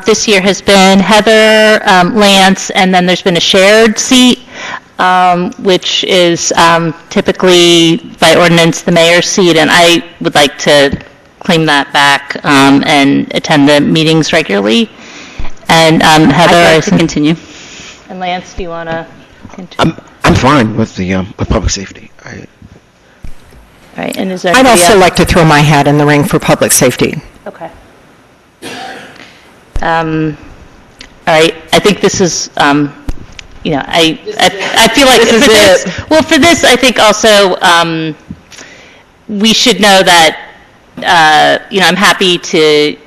this year has been Heather, Lance, and then there's been a shared seat, which is typically by ordinance the mayor's seat, and I would like to claim that back and attend the meetings regularly. And Heather, I'd like to continue. And Lance, do you want to? I'm fine with the, with public safety. All right, and is there I'd anybody also else? like to throw my hat in the ring for public safety. Okay. All right, I think this is, you know, I feel like This is for this, it. well, for this, I think also, we should know that, you know, I'm happy to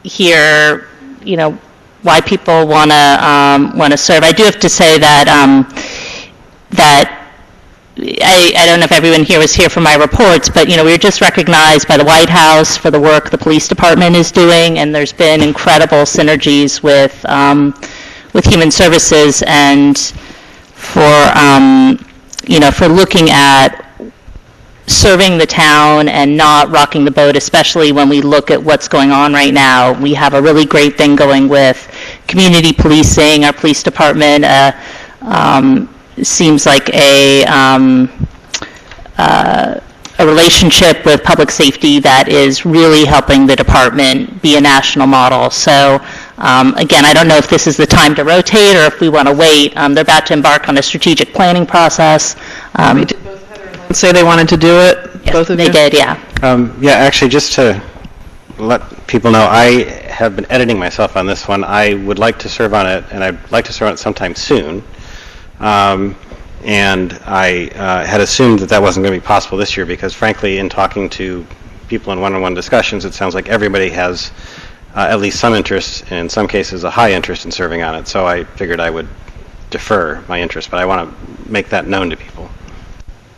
hear, you know, why people want to serve. I do have to say that, that I don't know if everyone here was here for my reports, but, you know, we were just recognized by the White House for the work the police department is doing, and there's been incredible synergies with Human Services and for, you know, for looking at serving the town and not rocking the boat, especially when we look at what's going on right now. We have a really great thing going with community policing. Our police department seems like a relationship with public safety that is really helping the department be a national model. So again, I don't know if this is the time to rotate or if we want to wait. They're about to embark on a strategic planning process. Say they wanted to do it, both of you? They did, yeah. Yeah, actually, just to let people know, I have been editing myself on this one. I would like to serve on it, and I'd like to serve on it sometime soon. And I had assumed that that wasn't going to be possible this year because, frankly, in talking to people in one-on-one discussions, it sounds like everybody has at least some interest, and in some cases a high interest in serving on it. So I figured I would defer my interest, but I want to make that known to people.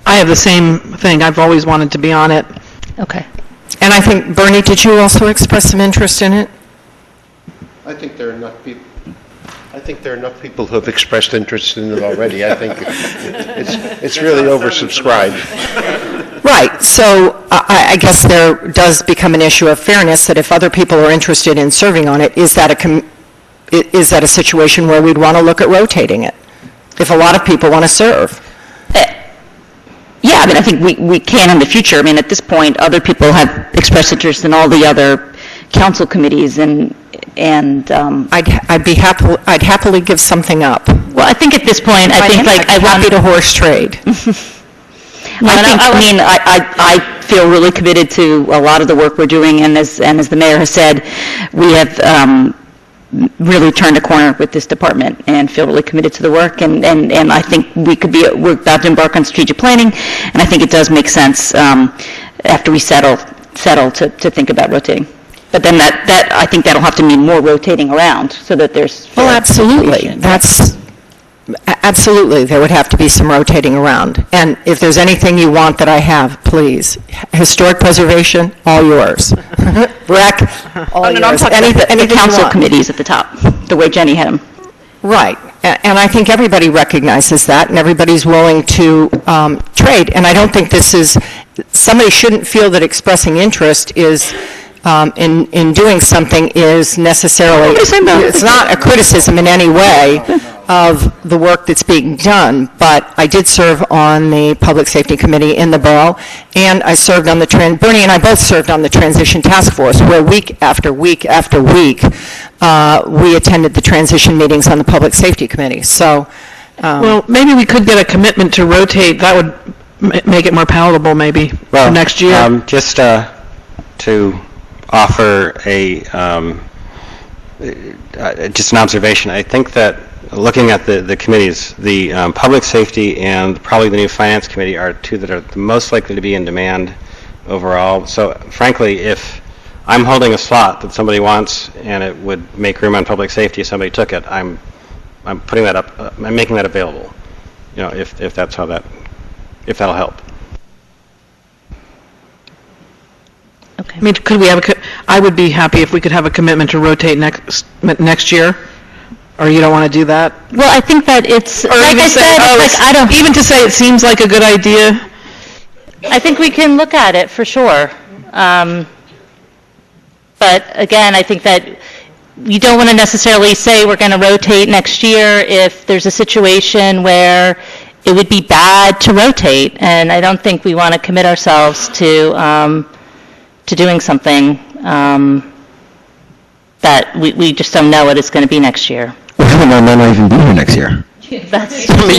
I have the same thing. I've always wanted to be on it. Okay. And I think, Bernie, did you also express some interest in it? I think there are enough people. I think there are enough people who have expressed interest in it already. I think it's really oversubscribed. Right, so I guess there does become an issue of fairness that if other people are interested in serving on it, is that a situation where we'd want to look at rotating it? If a lot of people want to serve? Yeah, I mean, I think we can in the future. I mean, at this point, other people have expressed interest in all the other council committees, and I'd happily give something up. well, I think at this point, I think like I'm happy to horse trade. I feel really committed to a lot of the work we're doing, and as the mayor has said, we have really turned a corner with this department and feel really committed to the work, and I think we're about to embark on strategic planning, and I think it does make sense after we settle to think about rotating. But then that I think that'll have to mean more rotating around so that there's Well, absolutely. Absolutely, there would have to be some rotating around. And if there's anything you want that I have, please. Historic preservation, all yours. Rec, all yours. The council committees at the top, the way Jenny had them. Right. And I think everybody recognizes that, and everybody's willing to trade. And I don't think somebody shouldn't feel that expressing interest is, in doing something is necessarily, it's not a criticism in any way of the work that's being done, but I did serve on the Public Safety Committee in the borough, and I served on Bernie and I both served on the Transition Task Force, where week after week after week, we attended the transition meetings on the Public Safety Committee. So, well, maybe we could get a commitment to rotate. That would make it more palatable, maybe, for next year. Just to offer just an observation, I think that looking at the committees, the Public Safety and probably the new Finance Committee are two that are the most likely to be in demand overall. So frankly, if I'm holding a slot that somebody wants and it would make room on Public Safety if somebody took it, I'm putting that up, I'm making that available, you know, if that'll help. Okay. I mean, could we have I would be happy if we could have a commitment to rotate next year. Or you don't want to do that? Well, I think that it's, or like I said, even to say it seems like a good idea. I think we can look at it for sure. But again, I think that you don't want to necessarily say we're going to rotate next year if there's a situation where it would be bad to rotate. And I don't think we want to commit ourselves to doing something that we just don't know what it's going to be next year. Well, Helen might not even be here next year. That's, So we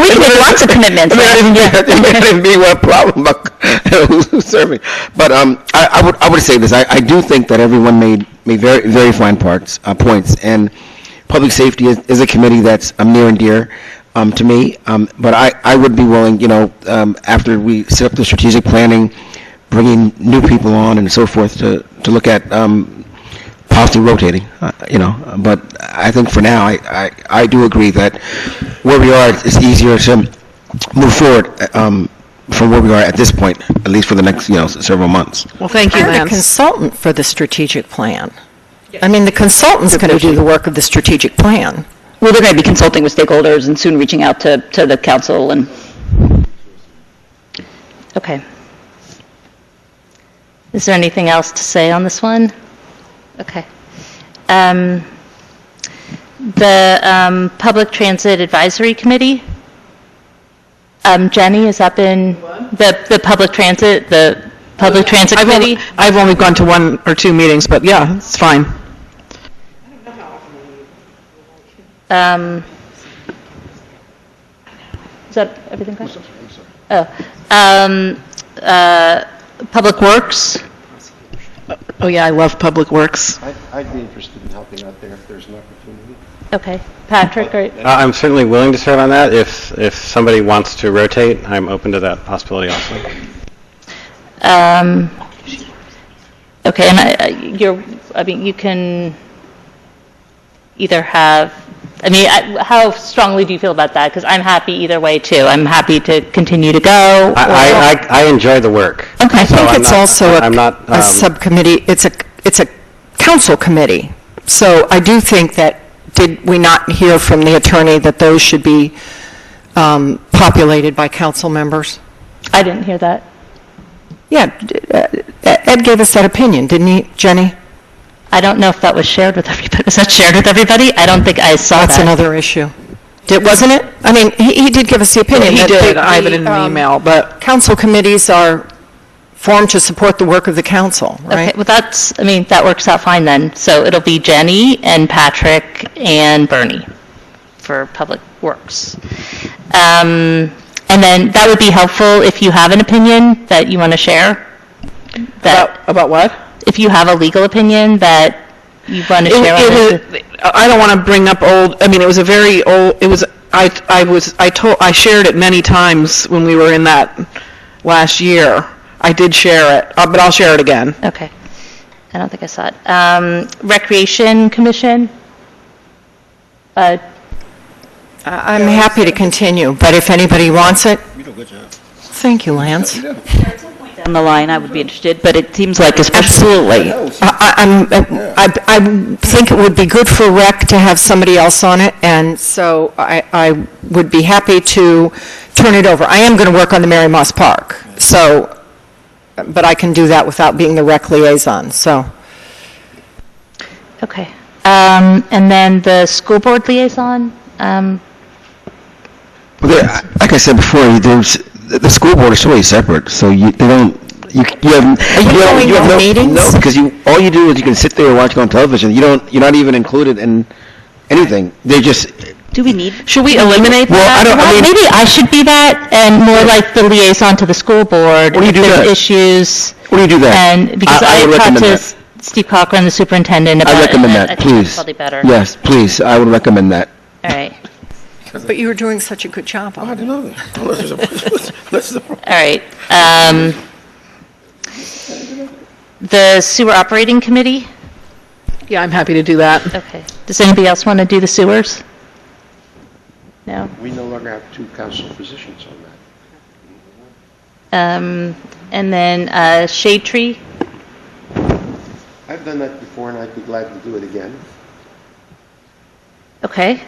can make lots of commitments. It may not even be a problem about who's serving. But I would say this. I do think that everyone made very, very fine points. And public safety is a committee that's near and dear to me. But I would be willing, after we set up the strategic planning, bringing new people on and so forth to look at possibly rotating, But I think for now, I do agree that where we are, it's easier to move forward from where we are at this point, at least for the next, several months. Well, thank you, Hire a Lance. consultant for the strategic plan. I mean, the consultant's going to do the work of the strategic plan. Well, they're going to be consulting with stakeholders and soon reaching out to the council and... Okay. Is there anything else to say on this one? Okay. The Public Transit Advisory Committee, Jenny, has that been the Public Transit Committee? I've only gone to 1 or 2 meetings, but yeah, it's fine. Is that everything? Public Works. Oh yeah, I love Public Works. I'd be interested in helping out there if there's an opportunity. Okay. Patrick, I'm certainly willing to serve on that. If somebody wants to rotate, I'm open to that possibility also. Okay, and you can either have, how strongly do you feel about that? Because I'm happy either way too. I'm happy to continue to go. I enjoy the work. Okay. I think it's also a subcommittee. It's a council committee. So I do think that, did we not hear from the attorney that those should be populated by council members? I didn't hear that. Yeah, Ed gave us that opinion, didn't he, Jenny? I don't know if that was shared with everybody. Was that shared with everybody? I don't think I saw that. That's another issue. Wasn't it? I mean, he did give us the opinion. He that did. I have it in an email, but council committees are formed to support the work of the council, right? Okay, well that works out fine then. So it'll be Jenny and Patrick and Bernie for Public Works. And then that would be helpful if you have an opinion that you want to share. About what? If you have a legal opinion that you want to share. I don't want to bring up old. It was a very old. It was. I shared it many times when we were in that last year. I did share it, but I'll share it again. Okay. I don't think I saw it. Recreation Commission. I'm happy to continue, but if anybody wants it. You do a good job. Thank you, Lance. Down the line, I would be interested, but it seems like Absolutely. I think it would be good for rec to have somebody else on it, and so I would be happy to turn it over. I am going to work on the Mary Moss Park, but I can do that without being the rec liaison, so. Okay. And then the school board liaison. Like I said before, the school board is totally separate, so you have no meetings? No, because all you do is you can sit there and watch it on television. You're not even included in anything. They just. Do we need? Should we eliminate that? Maybe I should be that, and more like the liaison to the school board. What do you do that? Issues. What do you do that? And because I talked to Steve Cochran, the superintendent, about I recommend that, I think please. it's probably better. Yes, please. I would recommend that. All right. But you were doing such a good job on it. All right. The sewer operating committee. Yeah, I'm happy to do that. Okay. Does anybody else want to do the sewers? No. We no longer have 2 council positions on that. And then shade tree. I've done that before, and I'd be glad to do it again. Okay.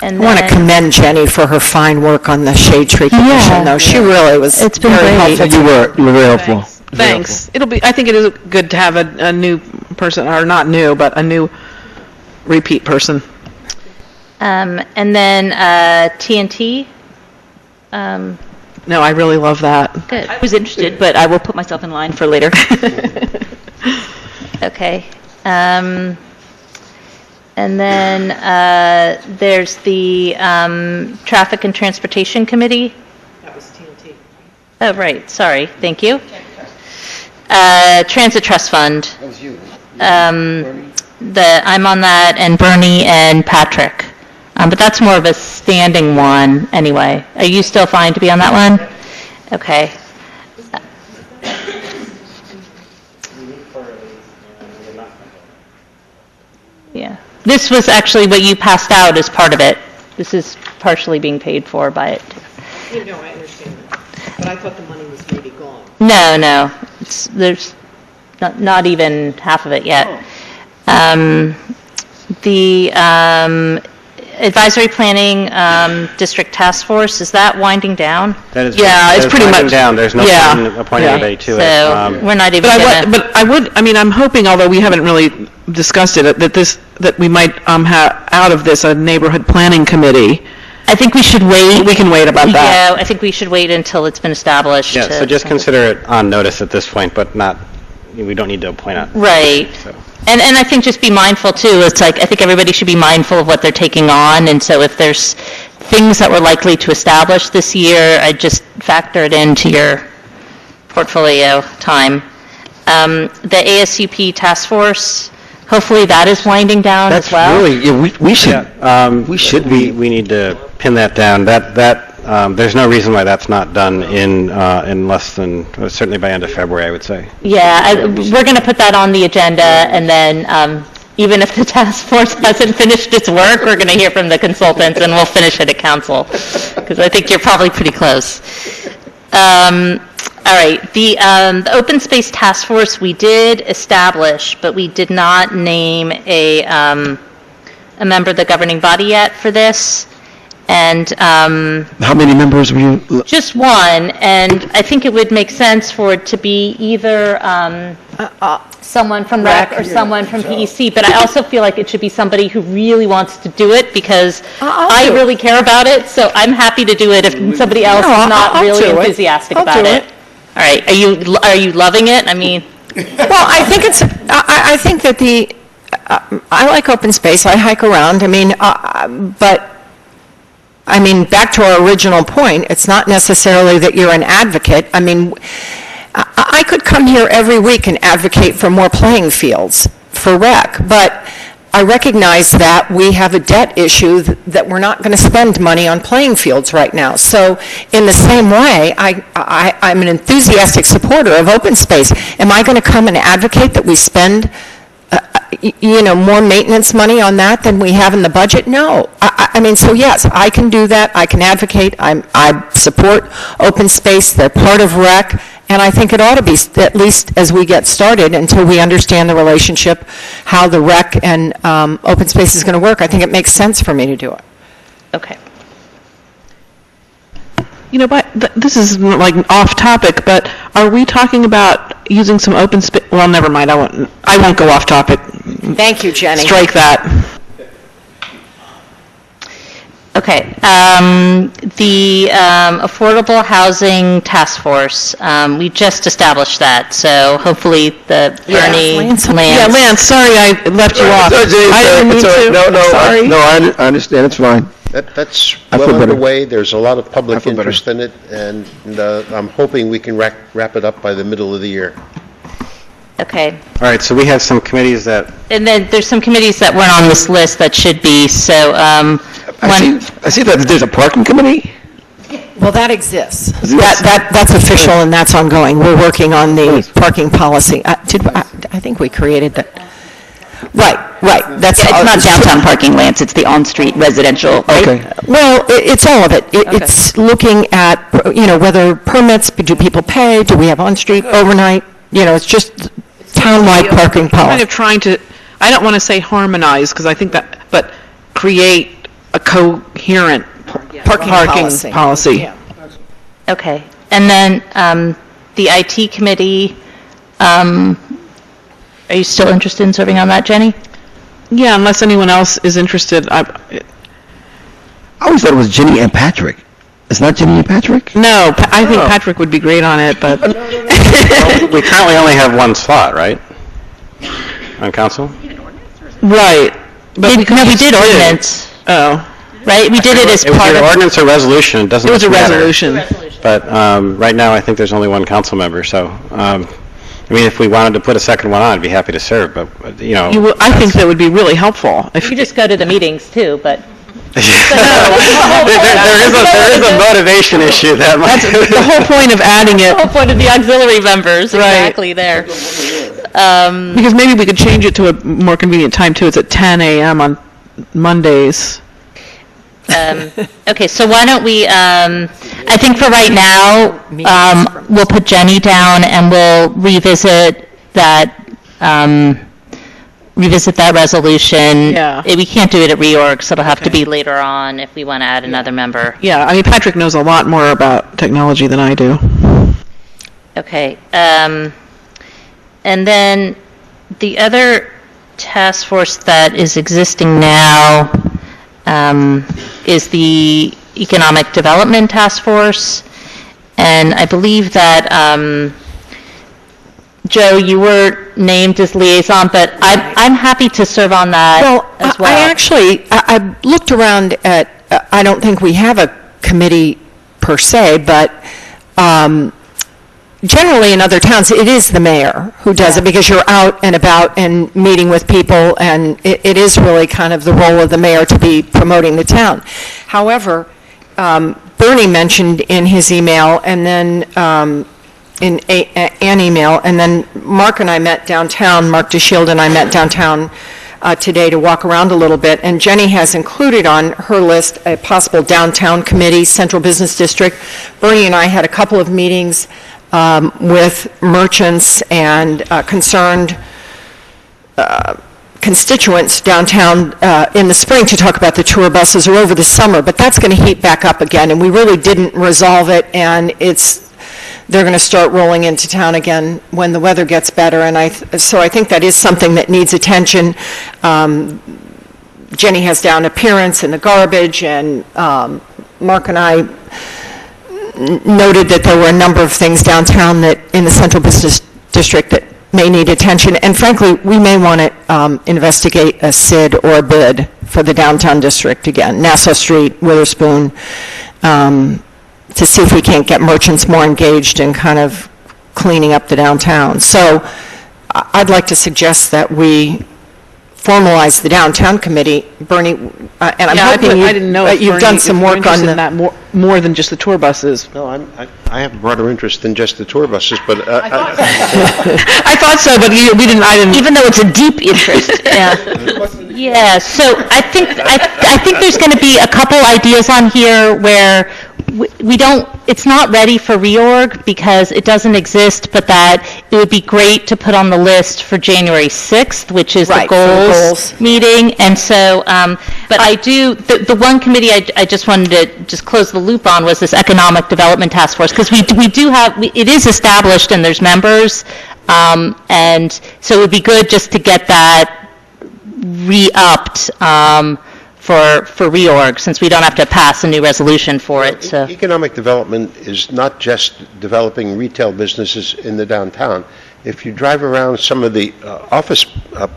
And I want to commend Jenny for her fine work on the Shade Tree Commission, though. She really was It's been very great. helpful. You were very helpful. Thanks. I think it is good to have a new person, or not new, but a new repeat person. And then TNT. No, I really love that. Good. I was interested, but I will put myself in line for later. Okay. And then there's the Traffic and Transportation Committee. That was TNT. Oh, right, sorry, thank you. Transit Trust Fund. That was you. I'm on that, and Bernie and Patrick. But that's more of a standing one anyway. Are you still fine to be on that one? Okay. Yeah. This was actually what you passed out as part of it. This is partially being paid for by it. No, I understand that. But I thought the money was maybe gone. No. There's not even half of it yet. The Advisory Planning District Task Force, is that winding down? That is, Yeah, it's pretty winding much down. There's no point in appointing anybody to it. So we're not even gonna... But I'm hoping, although we haven't really discussed it, that we might have out of this a neighborhood planning committee. I think we should wait. We can wait about that. Yeah, I think we should wait until it's been established. Yeah, so just consider it on notice at this point, but not, we don't need to appoint it. Right. So. And I think just be mindful too, it's like, I think everybody should be mindful of what they're taking on, and so if there's things that we're likely to establish this year, I just factor it into your portfolio time. The ASUP task force, hopefully that is winding down as well. That's really, we should be. We need to pin that down. There's no reason why that's not done in less than, certainly by end of February, I would say. Yeah, we're going to put that on the agenda, and then even if the task force hasn't finished its work, we're going to hear from the consultants, and we'll finish it at council, because I think you're probably pretty close. All right, the open space task force we did establish, but we did not name a member of the governing body yet for this. And how many members were you? Just one, and I think it would make sense for it to be either someone from REC or someone from PEC, but I also feel like it should be somebody who really wants to do it, because I really care about it, so I'm happy to do it if somebody else is not really enthusiastic about it. All right, are you loving it? I mean... Well, I think that I like open space, I hike around, but... back to our original point, it's not necessarily that you're an advocate. I could come here every week and advocate for more playing fields for REC, but I recognize that we have a debt issue that we're not going to spend money on playing fields right now. So in the same way, I'm an enthusiastic supporter of open space. Am I going to come and advocate that we spend more maintenance money on that than we have in the budget? No. So yes, I can do that. I can advocate. I support open space. They're part of REC, and I think it ought to be, at least as we get started, until we understand the relationship, how the REC and open space is going to work. I think it makes sense for me to do it. Okay. But this is like off topic, but are we talking about using some open space? Well, never mind. I won't go off topic. Thank you, Jenny. Strike that. Okay. The Affordable Housing Task Force, we just established that, so hopefully Bernie, Lance. Yeah, Lance, sorry I left you off. I didn't mean to. Sorry. I understand. It's fine. That's well underway. There's a lot of public interest in it, and I'm hoping we can wrap it up by the middle of the year. Okay. All right, so we have some committees that... And then there's some committees that weren't on this list that should be, so... I see that there's a parking committee? Well, that exists. That's official and that's ongoing. We're working on the parking policy. I think we created that. Right. It's not downtown parking, Lance, it's the on-street residential, right? Okay. Well, it's all of it. It's looking at, whether permits, do people pay, do we have on-street, overnight, it's just town-wide parking policy. Kind of trying to, I don't want to say harmonize, because I think that, but create a coherent parking policy. Yeah. Okay. And then the IT committee, are you still interested in serving on that, Jenny? Yeah, unless anyone else is interested. I always thought it was Jenny and Patrick. It's not Jenny and Patrick? No, I think Patrick would be great on it, but... Well, we currently only have one slot, right? On council? Right. But we did ordinance, Oh. right? We did it as It was part either of. ordinance or resolution, it doesn't It was a matter. resolution. But right now, I think there's only one council member, so, I mean, if we wanted to put a second one on, I'd be happy to serve, but, I think that would be really helpful. If You just go to the meetings too, but. there is a motivation issue that might... the whole point of adding it, The whole point of the auxiliary members, exactly there. because maybe we could change it to a more convenient time too. It's at 10 a.m. on Mondays. Okay, so why don't we, I think for right now, we'll put Jenny down and we'll revisit that resolution. Yeah. We can't do it at reorg, so it'll have to be later on if we want to add another member. Yeah, I mean, Patrick knows a lot more about technology than I do. Okay, and then the other task force that is existing now is the Economic Development Task Force, and I believe that, Joe, you were named as liaison, but I'm happy to serve on that as well. I looked around at, I don't think we have a committee per se, but generally in other towns, it is the mayor who does it because you're out and about and meeting with people, and it is really kind of the role of the mayor to be promoting the town. However, Bernie mentioned in his email, and then in an email, and then Mark and I met downtown, Mark DeShield and I met downtown today to walk around a little bit, and Jenny has included on her list a possible downtown committee, Central Business District. Bernie and I had a couple of meetings with merchants and concerned constituents downtown in the spring to talk about the tour buses, or over the summer, but that's going to heat back up again, and we really didn't resolve it, and they're going to start rolling into town again when the weather gets better, and so I think that is something that needs attention. Jenny has down appearance and the garbage, and Mark and I noted that there were a number of things downtown that in the Central Business District that may need attention, and frankly, we may want to investigate a SID or a bid for the downtown district again, Nassau Street, Witherspoon, to see if we can't get merchants more engaged in kind of cleaning up the downtown. So I'd like to suggest that we formalize the downtown committee. Bernie, and I'm hoping I didn't know if you've Bernie, done some if you're work on interested in that more than just the tour buses. No, I have a broader interest than just the tour buses, but... I thought so, but we didn't, I didn't. Even though it's a deep interest, yeah. Yeah, so I think there's going to be a couple ideas on here where we don't, it's not ready for reorg because it doesn't exist, but that it would be great to put on the list for January 6th, which is the goals meeting. And so, but I do, the one committee I just wanted to just close the loop on was this Economic Development Task Force, because we do have, it is established and there's members, and so it would be good just to get that re-upped for reorg, since we don't have to pass a new resolution for it. So Economic development is not just developing retail businesses in the downtown. If you drive around some of the office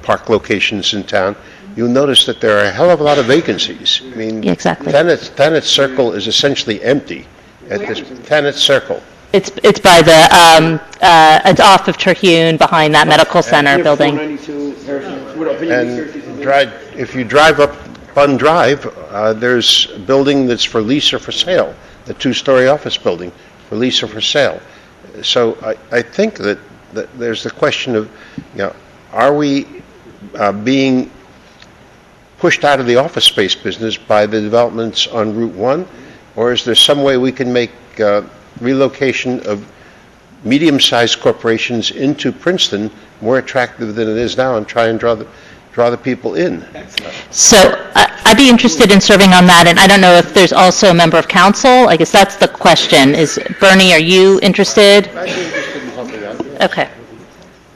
park locations in town, you'll notice that there are a hell of a lot of vacancies. I mean, yeah, exactly. Thanet Circle is essentially empty at this Thanet Circle. It's by the it's off of Terhune behind that medical center building. And if you drive up Bun Drive, there's a building that's for lease or for sale, a two-story office building for lease or for sale. So I think that there's the question of, are we being pushed out of the office space business by the developments on Route 1, or is there some way we can make relocation of medium-sized corporations into Princeton more attractive than it is now, and try and draw the people in? So I'd be interested in serving on that, and I don't know if there's also a member of council. I guess that's the question. Is Bernie, are you interested? I'd be interested in helping out. Okay.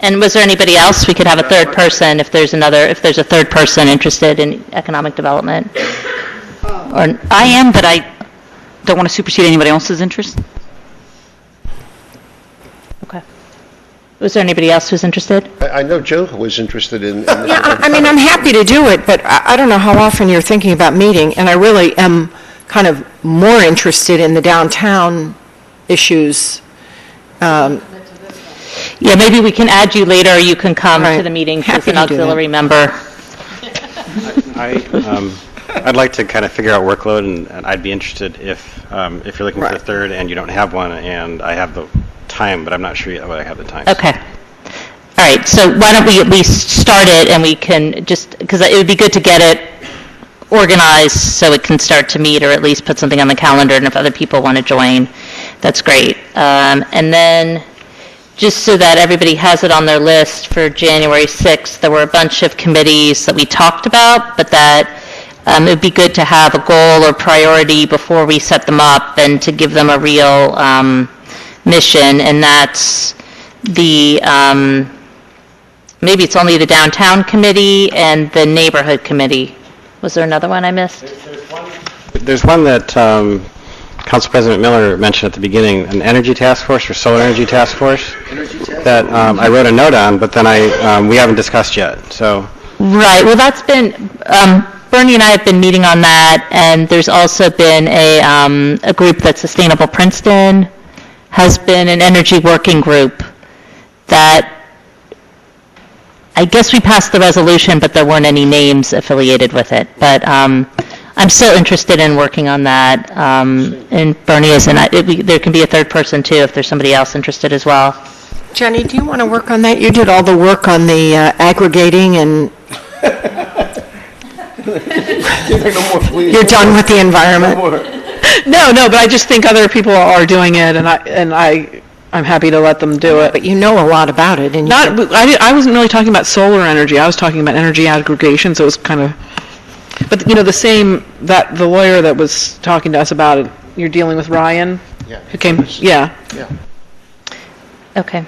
And was there anybody else? We could have a third person if there's a third person interested in economic development. Or I am, but I don't want to supersede anybody else's interest. Okay. Was there anybody else who's interested? I know Joe was interested in this. Yeah, I mean, I'm happy to do it, but I don't know how often you're thinking about meeting, and I really am kind of more interested in the downtown issues. Yeah, maybe we can add you later, or you can come to the meetings as an auxiliary member. I'd like to kind of figure out workload, and I'd be interested if you're looking for a third and you don't have one, and I have the time, but I'm not sure yet whether I have the time. Okay. All right, so why don't we at least start it, and we can just, because it would be good to get it organized so it can start to meet, or at least put something on the calendar, and if other people want to join, that's great. And then, just so that everybody has it on their list for January 6th, there were a bunch of committees that we talked about, but that it would be good to have a goal or priority before we set them up and to give them a real mission, and that's the, maybe it's only the downtown committee and the neighborhood committee. Was there another one I missed? There's one that Council President Miller mentioned at the beginning, an energy task force or solar energy task force that I wrote a note on, but then we haven't discussed yet. So right. Well, that's been Bernie and I have been meeting on that, and there's also been a group that's Sustainable Princeton has been an energy working group that I guess we passed the resolution, but there weren't any names affiliated with it. But I'm still interested in working on that, and Bernie is, and there can be a third person too if there's somebody else interested as well. Jenny, do you want to work on that? You did all the work on the aggregating, and you're done with the environment. No, but I just think other people are doing it, and I'm happy to let them do it. But you know a lot about it, and I wasn't really talking about solar energy. I was talking about energy aggregation, so it was kind of. But the lawyer that was talking to us about it, you're dealing with Ryan, who came. Yeah. Okay.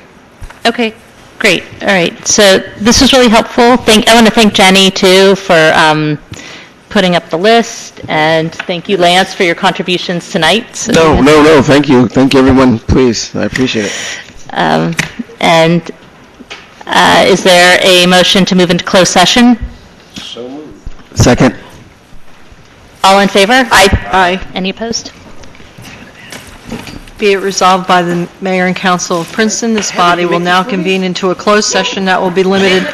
Okay. Great. All right. So this was really helpful. I want to thank Jenny too for putting up the list, and thank you, Lance, for your contributions tonight. So, No. Thank you, everyone. Please, I appreciate it. And is there a motion to move into closed session? So moved. Second. All in favor? Aye. Any opposed? Be it resolved by the Mayor and Council of Princeton, this body will now convene into a closed session that will be limited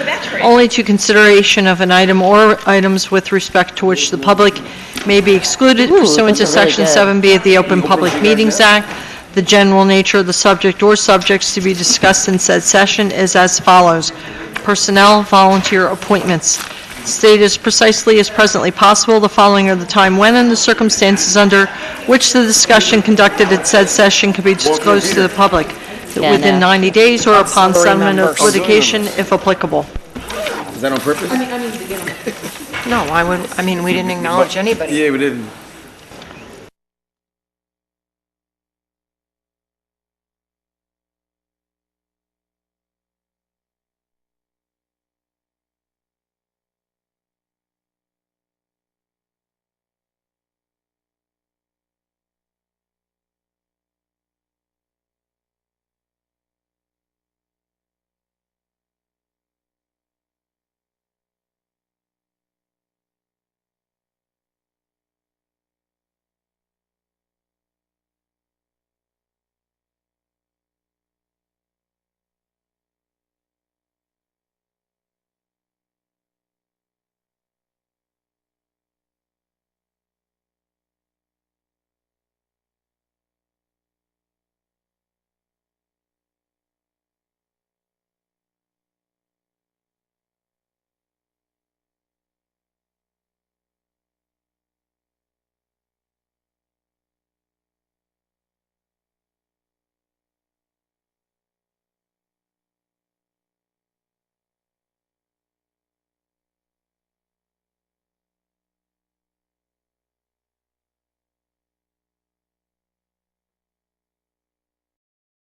only to consideration of an item or items with respect to which the public may be excluded pursuant to Section 7B of the Open Public Meetings Act. The general nature of the subject or subjects to be discussed in said session is as follows. Personnel, volunteer appointments. Stated as precisely as presently possible, the following are the time when and the circumstances under which the discussion conducted at said session can be disclosed to the public within 90 days or upon settlement of litigation, if applicable. Is that on purpose? No, we didn't acknowledge anybody. Yeah, we didn't.